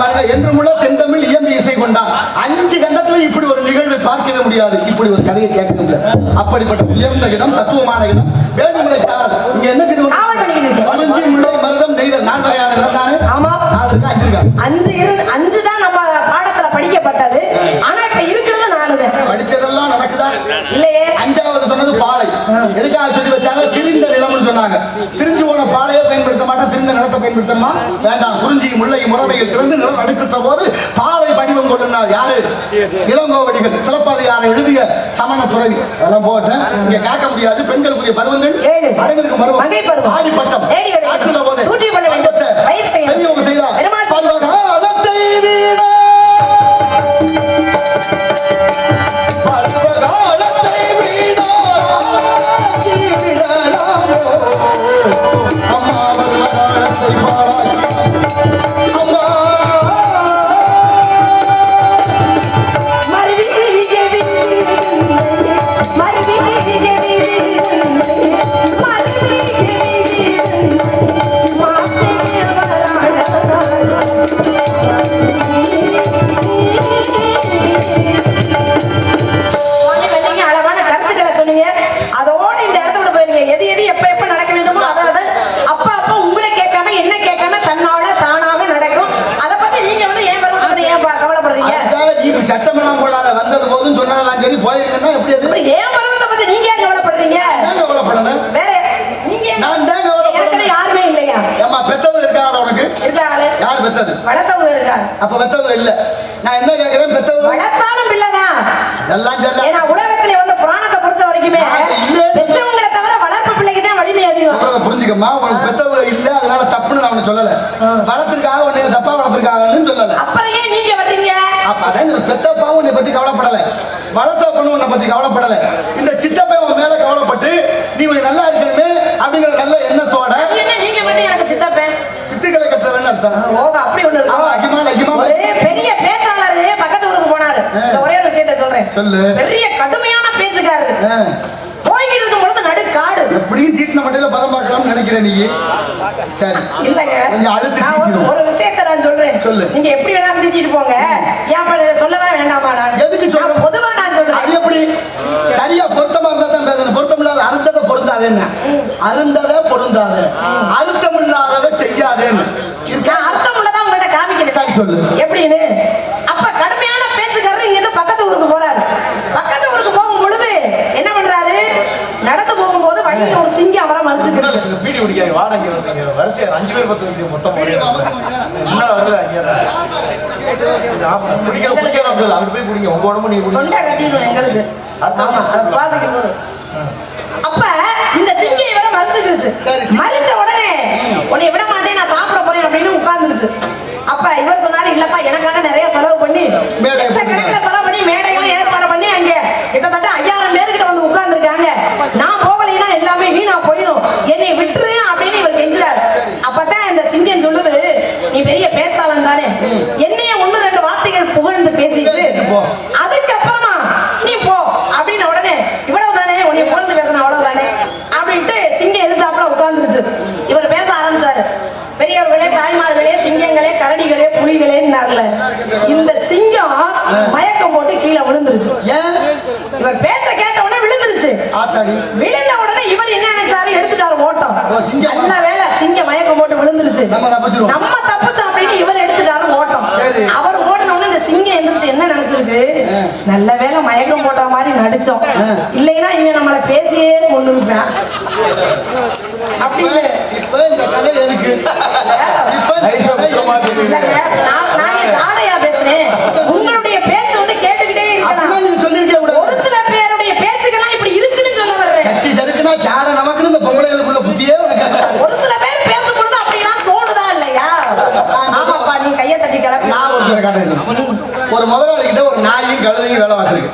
பாருங்க, என்றுமுள்ள தென்தமிழ் இயம்பி இசை கொண்டான். 5 கண்டத்துல இப்படி ஒரு நிகழ்வை பார்க்கவே முடியாது, இப்படி ஒரு கதையை கேட்க முடியாது. அப்படிப்பட்ட உயர்ந்த இடம், தத்துவமான இடம் வேண்டுமலை சாரல். இங்க என்ன செய்து குறிஞ்சி, முல்லை, மருதம், நெய்தல் 4 வகையான இடம் தானே. ஆமா, 4 இருக்கா 5 இருக்கா? 5 தான் நம்ம பாடத்துல படிக்கப்பட்டது. ஆனா இப்ப இருக்கிறது 4 தான். படிச்சதெல்லாம் நடக்குதா இல்லையே. 5வது சொன்னது பாலை. எதுக்காக சொல்லி வச்சாங்க? திரிந்த நிலம்னு சொன்னாங்க. திரிஞ்சு போன பாலையே பயன்படுத்த மாட்டோம், திரிந்த நிலத்தை பயன்படுத்தணுமா? வேண்டாம். குறிஞ்சி, முல்லை, முறவையில் திறந்து நிலம் அடுக்குற்ற போது பாலை வடிவம் கொள்ளுனார் யாரு? இளங்கோவடிகள். சிலப்பதிகாரம் எழுதிய சமண துறவி. அதெல்லாம் போட்டு இங்க கேட்க முடியாது. பெண்களுக்குரிய பருவங்கள் 7. அடங்கிருக்கும் பருவம். ஆடிப்பட்டம், ஆற்றுல போது பெரியவங்க செய்தார். பல்வகாலத்தை வீண பருவகாலத்தை வீணா அம்மா பருவகாலத்தை பாராய் அம்மா அழகான கருத்துக்களை சொன்னீங்க. அதோட இந்த இடத்த விட போயிருங்க. எது எது எப்ப எப்ப நடக்க வேண்டுமோ அதாவது அப்ப அப்ப உங்களை கேட்காம என்ன கேட்காம தன்னால தானாக நடக்கும். அதை பத்தி நீங்க ஏன் பருவத்தை ஏன் கவலைப்படுறீங்க? நீ சட்டமெல்லாம் போடாத, வந்தது போதும் சொன்னதெல்லாம் சரி, போயிருக்கேன்னா எப்படி அது? ஏன் பருவத்தை பத்தி நீங்க ஏன் கவலைப்படுறீங்க? நான் கவலைப்படணும். வேற நீங்க நான் தான் கவலைப்படணும். எனக்கு யாருமே இல்லையா? ஏமா பெத்தவங்க இருக்காங்க உனக்கு? இருக்காங்களே. யார் பெத்தது? வளர்த்தவங்க இருக்காங்க. அப்ப பெத்தவங்க இல்ல. நான் என்ன கேக்குறேன்? பெத்தவங்க வளர்த்தாலும் பிள்ளைதான். எல்லாம் சரி. ஏன்னா உலகத்திலே புராணத்தை பொறுத்த வரைக்குமே பெற்றவங்களை தவிர வளர்ப்பு பிள்ளைக்கு தான் வலிமை அதிகம். சொல்றத புரிஞ்சுக்கம்மா. உனக்கு பெத்தவங்க இல்ல, அதனால தப்புன்னு நான் உனக்கு சொல்லல. வளர்த்திருக்காக உன்னை தப்பா வளர்த்திருக்காங்கன்னு சொல்லல. அப்புறம் ஏன் நீங்க வர்றீங்க? அப்ப அதான் பெத்தப்பாவும் உன்னை பத்தி கவலைப்படல, வளர்த்தப்பனும் உன்னை பத்தி கவலைப்படல. இந்த சித்தப்பை உன் மேல கவலைப்பட்டு நீ கொஞ்சம் நல்லா இருக்கணுமே அப்படிங்கிற நல்ல எண்ணத்தோட என்ன நீங்க மட்டும் எனக்கு சித்தப்பேன் சித்துக்களை கற்றவன்னு அர்த்தம். ஓக அப்படி ஒண்ணு இருக்கு. ஒரே பெரிய பேச்சாளர் பக்கத்து ஊருக்கு போனாரு. ஒரே ஒரு விஷயத்தை சொல்றேன். சொல்லு. பெரிய கடுமையான பேச்சுக்காரரு. போய்கிட்டு இருக்கும் பொழுது நடு காடு. எப்படியும் தீட்டின மட்டையில பதம் பார்க்கலாம்னு நினைக்கிறேன் நீ. சரி இல்லங்க, கொஞ்சம் அழுத்தி ஒரு விஷயத்தை நான் சொல்றேன். சொல்லு. நீங்க எப்படி வேணாலும் திட்டிட்டு போங்க. ஏன் சொல்லவே வேண்டாமா? நான் எதுக்கு சொல்றேன்? பொதுவா நான் சொல்றேன். அது எப்படி சரியா பொருத்தமா இருந்தா தான் பேசணும். பொருத்தம் இல்லாத அருந்ததை பொருந்தாது. என்ன அருந்ததை பொருந்தாது, அர்த்தம் இல்லாததை செய்யாதேன்னு அர்த்தம் உள்ளதான் உங்கள்ட்ட காமிக்கிறேன். சரி சொல்லு எப்படின்னு. அப்ப கடுமையான பேச்சுக்காரர் இங்க இருந்து பக்கத்து ஊருக்கு போறாரு. பக்கத்து ஊருக்கு போகும் பொழுது என்ன பண்றாரு? நடந்து போகும்போது வழியில ஒரு சிங்கம் அவரை மறைச்சுக்கிறது. பீடி குடிக்காது வாடகை வரிசையா 5 பேர் 10 பேர் மொத்தம் அப்படி போய் குடிங்க. உங்க உடம்பு நீங்க தொண்டை கட்டிடும் எங்களுக்கு. ஆமா, அதை சுவாசிக்கும் போது. அப்ப இந்த சிங்கம் இவரை மறைச்சுக்கிருச்சு. மறைச்ச உடனே உன்னை விட மாட்டேன், நான் சாப்பிட போறேன் அப்படின்னு உட்கார்ந்துருச்சு. அப்ப இவர் சொன்னாரு, இல்லப்பா எனக்காக நிறைய செலவு பண்ணி லட்சக்கணக்கில் செலவு பண்ணி மேடையெல்லாம் ஏற்பாடு பண்ணி அங்க கிட்டத்தட்ட 5000 பேர்கிட்ட வந்து உட்கார்ந்துருக்காங்க. நான் போகலைன்னா எல்லாமே வீணா போயிடும், என்னை விட்டுரு அப்படின்னு இவர் கெஞ்சுறாரு. அப்பதான் இந்த சிங்கம் சொல்லுது, நீ பெரிய பேச்சாளன் தானே, என்னைய 1-2 வார்த்தைகள் புகழ்ந்து பேசிட்டு அதுக்கப்புறமா நீ போ அப்படின்னு. உடனே இவ்வளவு தானே உன்னை புகழ்ந்து பேசணும், அவ்வளவுதானே அப்படின்ட்டு சிங்கம் எதிர்த்தாப்புல உட்கார்ந்துருச்சு. இவர் பேச ஆரம்பிச்சாரு. பெரியவர்களே, தாய்மார்களே, சிங்கங்களே, கரடிகளே, புலிகளேன்னார்ல. இந்த சிங்கம் மயக்கம் போட்டு கீழே விழுந்துருச்சு. இவர் பேச்ச கேட்ட உடனே விழுந்துருச்சு. விழுந்த உடனே இவர் என்ன நினைச்சாரு? எடுத்துட்டாரு ஓட்டம். நல்ல வேலை, சிங்கம் மயக்கம் போட்டு விழுந்துருச்சு, நம்ம தப்பிச்சோம் அப்படின்னு இவர் எடுத்துட்டாரு ஓட்டம். அவர் ஓடின உடனே இந்த சிங்கம் எந்திரிச்சு என்ன நினைச்சிருக்கு? நல்ல வேலை மயக்கம் போட்ட மாதிரி நடிச்சோம், இல்லைன்னா இவன் நம்மளை பேசியே கொண்டு இருப்பான் அப்படின்னு. இப்ப இந்த கதை எதுக்கு? நாளையா பேசுறேன். உங்களுடைய பேச்சு கேட்டுக்கிட்டே இருக்கலாம். ஒரு சில பேருடைய பேச்சுக்கெல்லாம் இப்படி இருக்குன்னு சொல்ல வர்றேன். சட்டி சறுக்குனா சாட நமக்குன்னு இந்த பொம்பளைகளுக்குள்ள புத்தியே உனக்கு. ஒரு சில பேர் பேசக்கூடாது அப்படிலாம் தோணுதா இல்லையா? ஆமாப்பா, நீ கையை தட்டி கிளம்பி. நான் ஒரு கதை இருக்கு. ஒரு முதலாளி கிட்ட ஒரு நாயும் கழுதையும் வேலை பார்த்துருக்கு.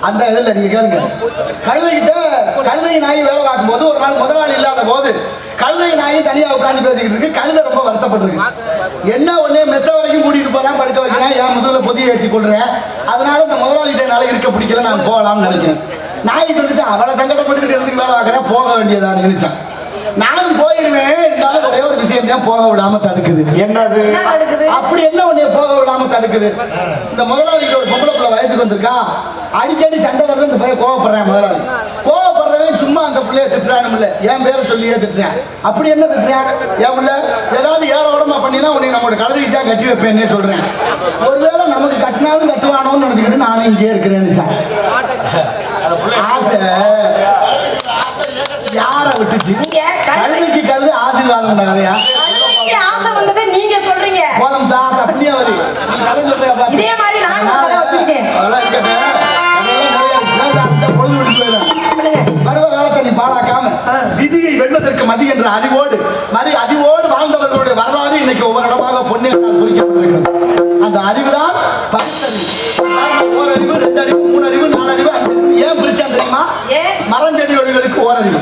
அந்த இதில் நீங்க கேளுங்க. கழுதையும் நாயும் வேலை பார்க்கும் போது ஒரு நாள் முதலாளி இல்லாத போது கழுதை நாயும் தனியா உட்கார்ந்து பேசிக்கிட்டு இருக்கு. கழுதை ரொம்ப வருத்தப்பட்டிருக்கு. என்ன ஒண்ணே மெத்த வரைக்கும் கூட்டிட்டு போறேன், படுக்க வைக்கிறேன், என் முதுகுல பொதியை ஏற்றி கொள்றேன், அதனால இந்த முதலாளிகிட்ட என்னால இருக்க பிடிக்கல, நான் போகலாம்னு நினைக்கிறேன். நாய் சொல்லிட்டு அவளை சங்கடப்பட்டுக்கிட்டு இடத்துக்கு வேலை பார்க்கறேன், போக வேண்டியதான்னு நினைச்சான். நானும் போயிருவேன், இருந்தாலும் ஒரே ஒரு விஷயம் தான் போக விடாம தடுக்குது. என்னது? என்ன நடக்குது? அப்படி என்ன உன்னைய போக விடாம தடுக்குது? இந்த முதலாளிக்கு ஒரு பொம்பளை பிள்ளை வயசுக்கு வந்திருக்கா, அடிக்கடி சண்டை வருது. இந்த பையன் கோவப்படுறேன். முதலாளி கோவப்படுறவன் சும்மா அந்த பிள்ளைய திட்டுறானும் இல்ல, என் பேரை சொல்லியே திட்டுறேன். அப்படி என்ன திட்டுறேன்? என் பிள்ளை ஏதாவது ஏழோடமா பண்ணினா உன்னை நம்மளோட கழுதைக்கு தான் கட்டி வைப்பேன்னே சொல்றேன். ஒருவேளை நமக்கு கட்டினாலும் கட்டுவானோன்னு நினைச்சுக்கிட்டு நானும் இங்கே இருக்கிறேன்னு ஆசை யார விட்டுச்சு? கழுதைக்கு கழுது ஆசீர்வாதம் கதையா? ஆசை வந்ததை நீங்க சொல்றீங்க. போதும் தான், தப்புனியாவது நீ கதை சொல்றியா? இதே மாதிரி நான் கதை வச்சிருக்கேன். அதெல்லாம் இருக்கட்டும், அதெல்லாம் கிடையாது. பொழுது விட்டு போயிடும். பருவ காலத்தை நீ பாழாக்காம விதியை வெல்வதற்கு மதி என்ற அறிவோடு அறிவோடு வாழ்ந்தவர்களுடைய வரலாறு இன்னைக்கு ஒவ்வொரு இடமாக பொன்னேற்றால் குறிக்கப்பட்டிருக்கிறது. அந்த அறிவுதான் பகுத்தறிவு. ஓரறிவு, 2 அறிவு, 3 அறிவு, 4 அறிவு, 5 அறிவு. ஏன் பிரிச்சான் தெரியுமா? மரஞ்செடிகளுக்கு ஓரறிவு,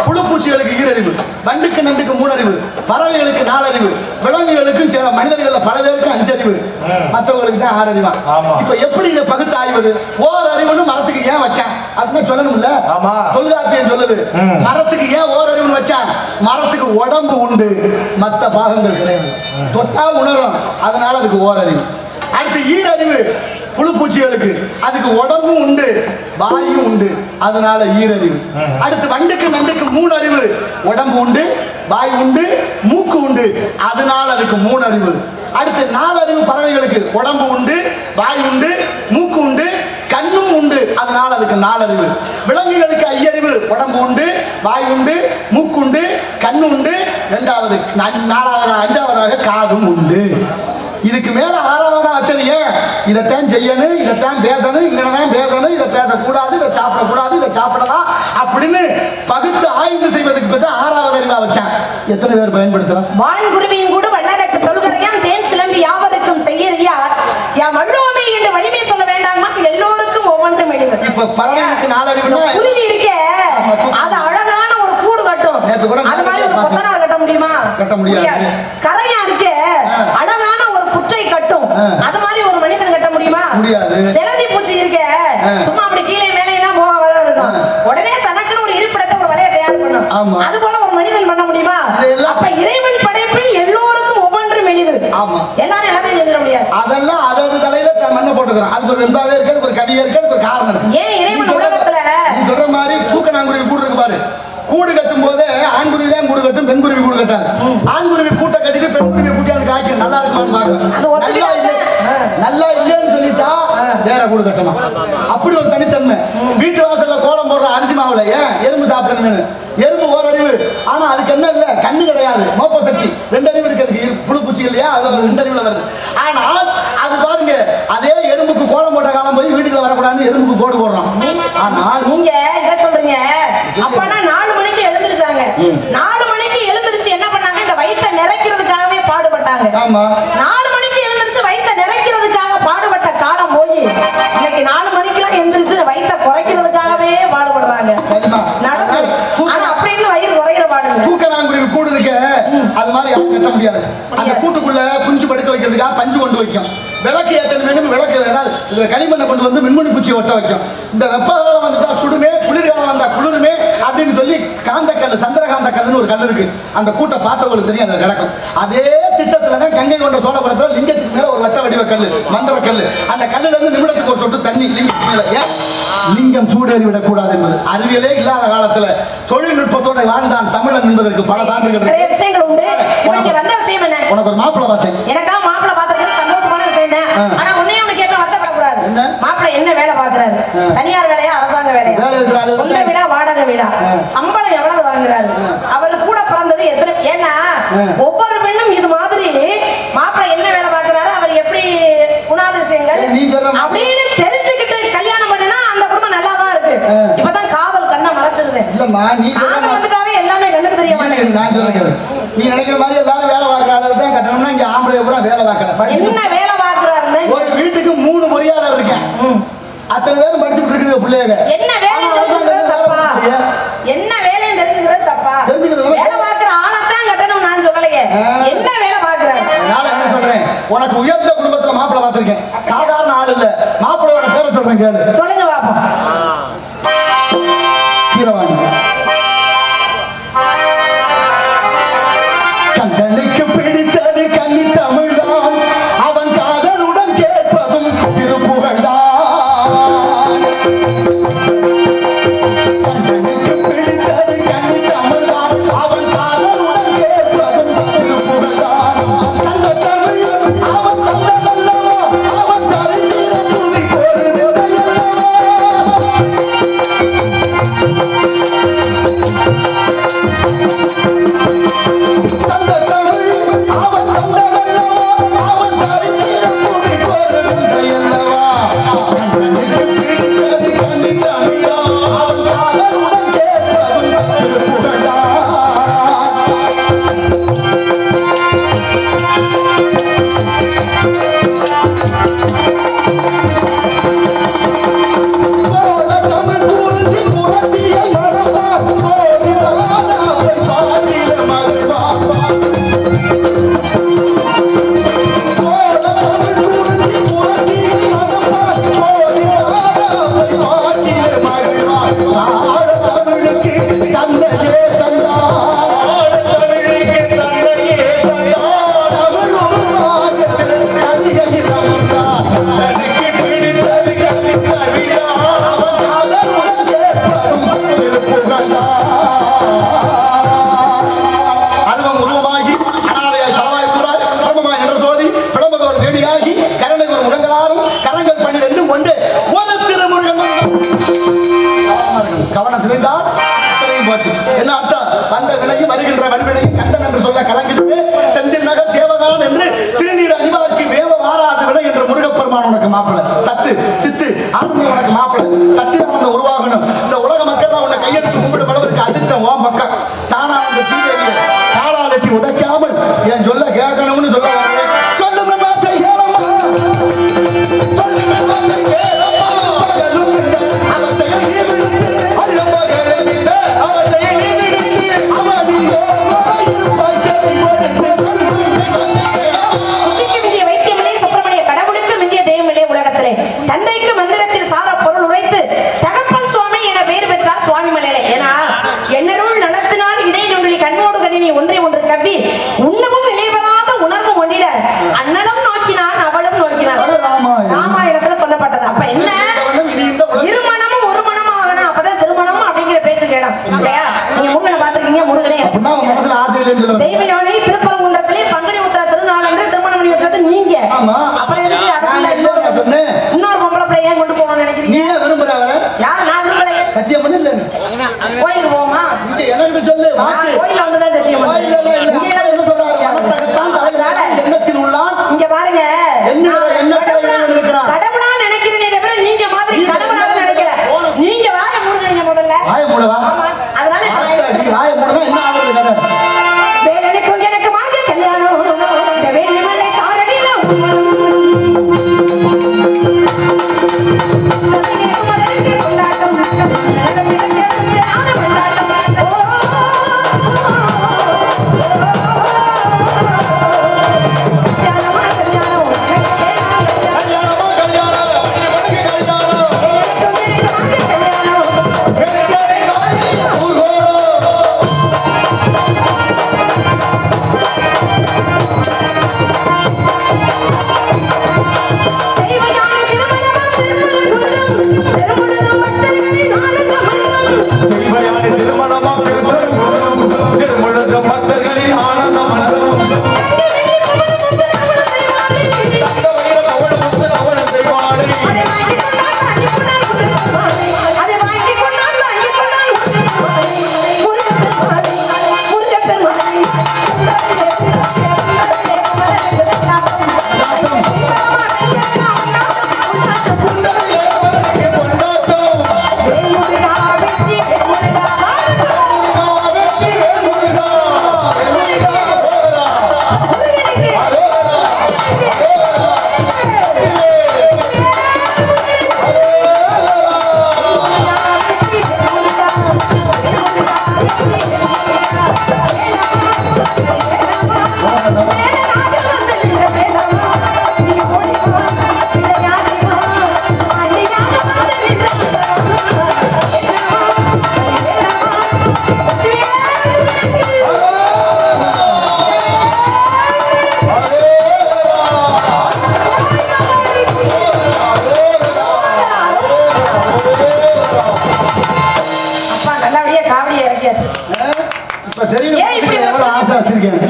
புழு பூச்சிகளுக்கு ஈரறிவு, வண்டுக்கு நண்டுக்கு 3 அறிவு, பறவைகளுக்கு 4 அறிவு, விலங்குகளுக்கும் சில மனிதர்கள் பல பேருக்கு 5 அறிவு, மற்றவங்களுக்கு தான் 6 அறிவா. இப்ப எப்படி இதை பகுத்து ஆய்வது? ஓர் அறிவுன்னு மரத்துக்கு ஏன் வச்சான் அப்படின்னு சொல்லணும்ல. தொல்காப்பியம் சொல்லுது, மரத்துக்கு ஏன் ஓர் அறிவுன்னு வச்சான்? மரத்துக்கு உடம்பு உண்டு, மற்ற பாகங்கள் கிடையாது. தொட்டா உணரும், அதனால அதுக்கு ஓர் அறிவு. அடுத்து ஈரறிவு, புழு பூச்சிகளுக்கு அதுக்கு உடம்பும் உண்டு, வாயும் உண்டு, அதனால ஈரறிவு. அடுத்து வண்டுக்கு நண்டுக்கு 3 அறிவு, உடம்பு உண்டு, வாய் உண்டு, மூக்கு உண்டு, அதனால அதுக்கு 3 அறிவு. அடுத்து 4 அறிவு பறவைகளுக்கு உடம்பு உண்டு, வாய் உண்டு, மூக்கு உண்டு, கண்ணும் உண்டு, அதனால அதுக்கு 4 அறிவு. விலங்குகளுக்கு 5 அறிவு, உடம்பு உண்டு, வாய் உண்டு, மூக்கு உண்டு, கண்ணு உண்டு, 2வது 4வது 5வதாக காதும் உண்டு. இதுக்கு மேல 6வதா வச்சது ஏன்? இதைத்தான் செய்யணும், இதைத்தான் பேசணும், இங்கதான் பேசணும், இதை பேசக்கூடாது, இதை சாப்பிடக்கூடாது, இதை சாப்பிடலாம் அப்படின்னு பகுத்து ஆய்வு செய்வதற்கு பார்த்தா 6வது அறிவா வச்சான். எத்தனை பேர் பயன்படுத்துறோம்? வான்குருவியின் கூட வல்லதற்கு தொல்கரையான் தேன் சிலம்பி யாவருக்கும் செய்யறியார் யாம் வள்ளுவமே என்று வலிமை சொல்ல வேண்டாமா? எல்லோருக்கும் ஒவ்வொன்றும் எளிது. இப்ப பறவைகளுக்கு 4 அறிவுனா குருவி இருக்கே, அது அழகான ஒரு கூடு கட்டும். அது மாதிரி ஒரு கொத்தனார் கட்ட முடியுமா? கட்ட முடியாது. கரையா இருக்கே, அழகான ஒரு புற்றை கட்டும். அது மாதிரி ஒரு மனிதன் கட்ட முடியுமா? முடியாது. செலந்தி பூச்சி இருக்கே, சும்மா அப்படி கீழே மேலே தான் போக வர இருக்கும். உடனே தனக்குன்னு ஒரு இருப்பிடத்தை ஒரு வலையை தயார் பண்ணும். அது போல ஒரு மனிதன் பண்ண முடியுமா? அப்ப இறைவன் படைப்பில் எல்லோருக்கும் ஒவ்வொன்றும் எளிது. எல்லாரும் எல்லாத்தையும் செஞ்சிட முடியாது. அதெல்லாம் அதாவது தலையில மண்ணை போட்டுக்கிறோம். அதுக்கு ஒரு வெம்பாவே இருக்கு, அதுக்கு ஒரு கவியே இருக்கு, அதுக்கு ஒரு காரணம் இருக்கு. ஏன் இறைவன் உலகத்துல நீ சொல்ற மாதிரி தூக்கணாங்குருவி கூடு இருக்கு பாரு. கூடு கட்டும் போது ஆண்குருவி தான் கூடு கட்டும், பெண்குருவி கூடு கட்டாது. ஆண்குருவி கூட்ட கட்டிட்டு பெண்குருவி கூட்டி அந்த காய்ச்சி நல்லா இருக்குமான்னு பாக்க. நல்லா இல்லைன்னு சொல்லிட்டா வேற கூடு கட்டமா. அப்படி ஒரு தனித்தன்மை. வீட்டு வாசல்ல கோலம் போடுற அரிசி மாவுல ஏன் எறும்பு சாப்பிடணும்னு? எறும்பு ஓரறிவு, ஆனா அதுக்கு என்ன இல்ல, கண்ணு கிடையாது, மோப்ப சக்தி 2 அறிவு இருக்கு. அதுக்கு புழு பூச்சி இல்லையா, அதுல 2 அறிவுல வருது. ஆனால் அது பாருங்க, அதே எறும்புக்கு கோலம் போட்ட காலம் போய் வீட்டுக்கு வரக்கூடாதுன்னு எறும்புக்கு கோடு போடுறோம். ஆனால் நீங்க இதை சொல்றீங்க. அப்பனா 4 மணிக்கு எழுந்திருச்சாங்க. 4 மணிக்கு எழுந்திருச்சு என்ன பண்ணாங்க? இந்த வயித்தை நிறைக்கிறதுக்காகவே பாடுபட்டாங்க. 4 மணிக்கு எழுந்திருச்சு வயித்தை நிறைக்கிறதுக்காக பாடுபட்ட காலம் போய் இன்னைக்கு 4 மணிக்கெல்லாம் எழுந்திருச்சு வயித்தை குறைக்கிறதுக்காகவே பாடுபடுறாங்க. நடந்து ஆனா அப்படின்னு வயிறு குறைகிற பாடு. தூக்கணாங்குருவி கூடு இருக்கு, அது மாதிரி யாரும் கட்ட முடியாது. அந்த கூட்டுக்குள்ள குஞ்சு படுக்க வைக்கிறதுக்காக பஞ்சு கொண்டு வைக்கும். விளக்கு ஏத்தல் வேணும், விளக்கு ஏதாவது களிமண்ணை கொண்டு வந்து மின்மணி பூச்சி ஒட்ட வைக்கும். இந்த வெப்ப காலம் வந்துட்டா சுடுமே, குளிர்காலம் வந்தா குளிருமே அப்படின்னு சொல்லி காந்தக்கல், சந்திரகாந்த கல்லுன்னு ஒரு கல் இருக்கு. அந்த கூட்டை பார்த்தவங்களுக்கு தெரியும், அது கிடக்கும். அதே திட்டத்துல தான் கங்கை கொண்ட சோழபுரத்தில் லிங்கத்துக்கு மேல ஒரு வட்ட வடிவ கல், மந்திர கல். அந்த கல்லுல இருந்து நிமிடத்துக்கு ஒரு சொட்டு தண்ணி லிங்கத்துக்கு மேல. ஏன் லிங்கம் சூடேறி விடக்கூடாது என்பது அறிவியலே இல்லாத காலத்துல தொழில்நுட்பத்தோட வாழ்ந்தான் தமிழன் என்பதற்கு பல சான்றுகள் நிறைய விஷயங்கள் உண்டு. உனக்கு வந்த விஷயம் என்ன? உனக்கு ஒரு மாப்பிள்ளை பார்த்தேன். எனக்கா மாப்பிள்ளை பார்த்திருக்கிறது சந்தோஷமான விஷயம் தான். ஆனா உன்னையும் உனக்கு கேட்க வருத்தப்படக்கூடாது. என்ன மாப்பிள்ளை என்ன வேலை பார்க்கறாரு? தனியார் வேலையா, அரசாங்க வேலையா? சொந்த வீடா, வாடகை வீடா? சம்பளம் எவ்வளவு வாங்குறாரு? அவரு கூட பிறந்தது எத்தனை? ஏன்னா ஒவ்வொரு பெண்ணும் இது மாதிரி மாப்பிள்ளை என்ன வேலை பார்க்கறாரு, அவர் எப்படி குணாதிசயங்கள் அப்படின்னு தெரிஞ்சுக்கிட்டு கல்யாணம் பண்ணினா அந்த குடும்பம் நல்லா தான் இருக்கு. இப்பதான் காதல் கண்ணை மறைச்சிருது. இல்லம்மா, நீ காதல் வந்துட்டாவே எல்லாமே கண்ணுக்கு தெரிய மாட்டேங்குது. நான் சொல்றது நீ நினைக்கிற மாதிரி எல்லாரும் வேலை பார்க்கறாங்க தான் கட்டணும்னா இங்க ஆம்பளை பூரா வேலை பார்க்கல. என்ன வேலை பார்க்கறாருன்னு ஒரு வீட்டுக்கு 3 பொறியாளர் இருக்கேன். அத்தனை பேரும் படிச்சுட்டு இருக்குது பிள்ளைங்க. என்ன வேலை தெரிஞ்சுக்கிறது தப்பா? என்ன வேலை தெரிஞ்சுக்கிறது தப்பா? வேலை பார்க்கற ஆளத்தான் கட்டணும் நான் சொல்லலையே. என்ன வேலை பார்க்கறாரு? நான் என்ன சொல்றேன், உனக்கு உயர்ந்த குடும்பத்துல மாப்பிள்ளை பார்த்திருக்கேன். சாதாரண ஆள் இல்ல. மாப்பிள்ளையோட பேரை சொல்றேன் கேளு. சொல்லுங்க பாப்போம். கீரவாணி. மாப்பிள்ளை. சத்து சித்து ஆனந்தம் உனக்கு மாப்பிள்ளை. சத்தியானந்தம் உருவாகணும். இந்த உலக மக்கள் உன்னை கையெடுத்து கும்பிடும் அளவிற்கு அதிர்ஷ்டம் ஓ பக்கம். தானா அந்த சீதையை காலாலட்டி உதைக்காமல் என் சொல்ல கேட்கணும்னு சொல்ல வரேன். சொல்லுங்க மாத்தை கேளம்மா. சொல்லுங்க மாத்தை கேளம்மா. அவத்தையை நீ விடுத்து அல்லம்மா கேளமில்ல. அவத்தையை நீ விடுத்து அவனியோ வாயிருப்பாய் செவி கொடுத்து புத்திக்கு மிஞ்சிய வைத்தியமில்லை சுப்பிரமணிய கடவுளுக்கு மிஞ்சிய தெய்வமில்லை உலகத்திலே. தந்தைக்கு மந்திரத்தில் சார பொருள் உரைத்து தகப்பன் சுவாமி என பெயர் பெற்றார் சுவாமி மலையிலே. ஏன்னா என்னருள் நடத்தினால் இடை நொன்றி கண்ணோடு கணினி ஒன்றை ஒன்று கவ்வி உண்ணவும் இணைவராத உணர்வும் ஒன்றிட அண்ணனும் நோக்கினான் அவளும் நோக்கினான். ராமாயணத்துல சொல்லப்பட்டது. அப்ப என்ன இருமணமும் ஒரு மனமும் ஆகணும். அப்பதான் திருமணம் அப்படிங்கிற பேச்சு கேடும் இல்லையா? நீங்க முருகனை பார்த்திருக்கீங்க. முருகனே தெய்வ யானை திருப்பரங்குன்றத்திலே பங்குனி உத்திர திருநாள் என்று திருமணம் பண்ணி வச்சது நீங்க. அப்புறம் எதுக்கு அதுக்கு இன்னொரு பொம்பளை பிள்ளை ஏன் கொண்டு போகணும்னு நினைக்கிறீங்க? யார் நான் விரும்பலையே. சத்தியம் பண்ணி இல்ல கோயிலுக்கு போவோமா? எனக்கு சொல்லு கோயில வந்துதான் சத்தியம் பண்ணுவேன். எண்ணத்தில் உள்ளான். இங்க பாருங்க, கடவுளா நினைக்கிறேனே தவிர நீங்க மாதிரி கடவுளாக நினைக்கல. நீங்க வாய மூடுங்க முதல்ல. ஆமா, அதனால வாய மூடுனா என்ன ஆகுறது கதை? வேலனுக்கும் எனக்கு மாதிரி கல்யாணம் இந்த வேலிமலை சாரலில கொண்டாட்டம்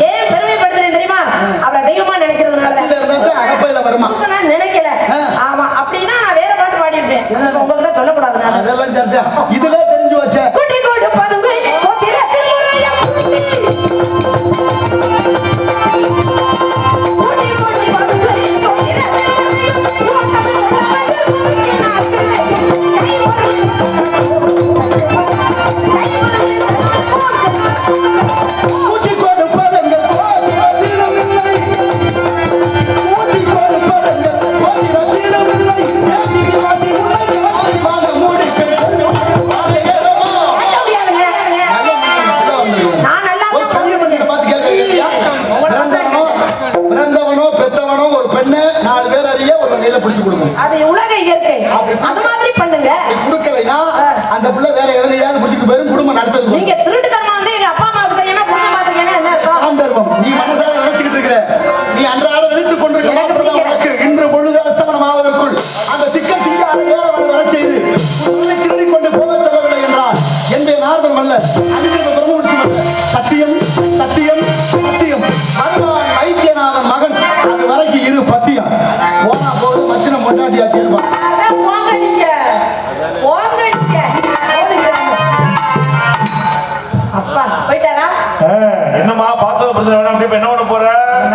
ஏன் பெருமைப்படுத்துறேன் தெரியுமா? அவரை தெய்வமா நினைக்கிறதுனால நினைக்கல. ஆமா, அப்படின்னா நான் வேற பாட்டு பாடி இருப்பேன். உங்ககிட்ட சொல்லக்கூடாது. அதெல்லாம் இதுல தெரிஞ்சு வச்ச குட்டி கோடு பதுமை கோத்திரத்தில் முறையா குட்டி குட்டி கோடு பதுமை கோத்திரத்தில் முறையா ஓட்டமே சொல்லாமல் குட்டி நாட்களே கை ஊட்டி கொடுப்பதங்கள் கோத்திரத்திலும் இல்லை. ஊட்டி கொடுப்பதங்கள் கோத்திரத்திலும் இல்லை. ஏட்டி வாட்டி உலகை வாங்க மூடி பிறந்தவனோ பெத்தவனோ ஒரு பெண்ணை 4 பேர் அறிய ஒரு கையில பிடிச்சு கொடுக்கணும். அது உலக இயற்கை. அது மாதிரி பண்ணுங்க. கொடுக்கலைன்னா அந்த பிள்ளை வேற எவனையாவது பிடிச்சிட்டு போயிரும், குடும்பம் நடத்தணும். நீங்க திருட்டுத்தனமா வந்து எங்க அப்பா அம்மாவுக்கு தெரியாம புருஷன் பாத்துக்கேன்னா என்ன அர்த்தம்? ஆந்தர்வம். நீ மனசால நினைச்சுக்கிட்டு இருக்கிற, நீ அன்றாட நினைத்துக் கொண்டிருக்க இன்று பொழுது அஸ்தமனம் ஆவதற்குள் அந்த சிக்கல் சிங்க அறையாளவனை வர செய்து திருடி கொண்டு போக சொல்லவில்லை என்றால் என்னுடைய நார்தம் அல்ல, அதிக பிரம்மமுடிச்சு அல்ல. சத்தியம் சத்தியம் சத்தியம். பகவான் வைத்தியநாதன் மகன் அது வரைக்கும் இரு பத்தியம். போனா போது மச்சின மொட்டாட்டியாச்சு இருப்பான். அப்பா போயிட்டாரா? என்னமா பார்த்தது பிரச்சனை வேணாம். இப்ப என்ன பண்ண போற?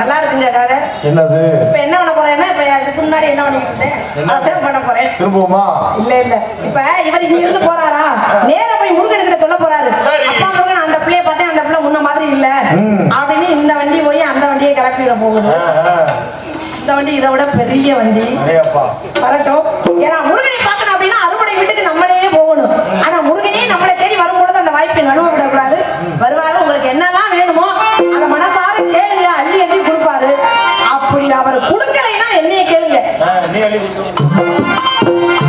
நல்லா இருக்குங்க கார. என்னது? இப்ப என்ன பண்ண போறேன்னா இப்ப அதுக்கு முன்னாடி என்ன பண்ணிட்டு இருந்தேன் அதான் பண்ண போறேன். திரும்புவோமா? இல்ல இல்ல இப்ப இவர் இங்க இருந்து போறாரா நேரா போய் முருகன் கிட்ட சொல்ல போறாரு. சரி. அப்பா முருகன் அந்த பிள்ளைய பார்த்தேன் அந்த பிள்ளை முன்ன மாதிரி இல்ல அப்படின்னு இந்த வண்டி போய் அந்த வண்டியை கிளப்பிட போகுது. இந்த வண்டி இதை விட பெரிய வண்டி வரட்டும். ஏன்னா முருகனை பார்க்கணும் அப்படின்னா அறுபடை வீட்டுக்கு நம்மளே போகணும். ஆனா முருகனே நம்மளை தேடி வரும்பொழுது அந்த வாய்ப்பை நழுவ விடக்கூடாது. வருவாரு, உங்களுக்கு என்னெல்லாம் வேணுமோ அதை மனசார கேளுங்க, அள்ளி அள்ளி கொடுப்பாரு. அப்படி அவர் கொடுக்கலைன்னா என்னைய கேளுங்க. நீ அள்ளி கொடுக்க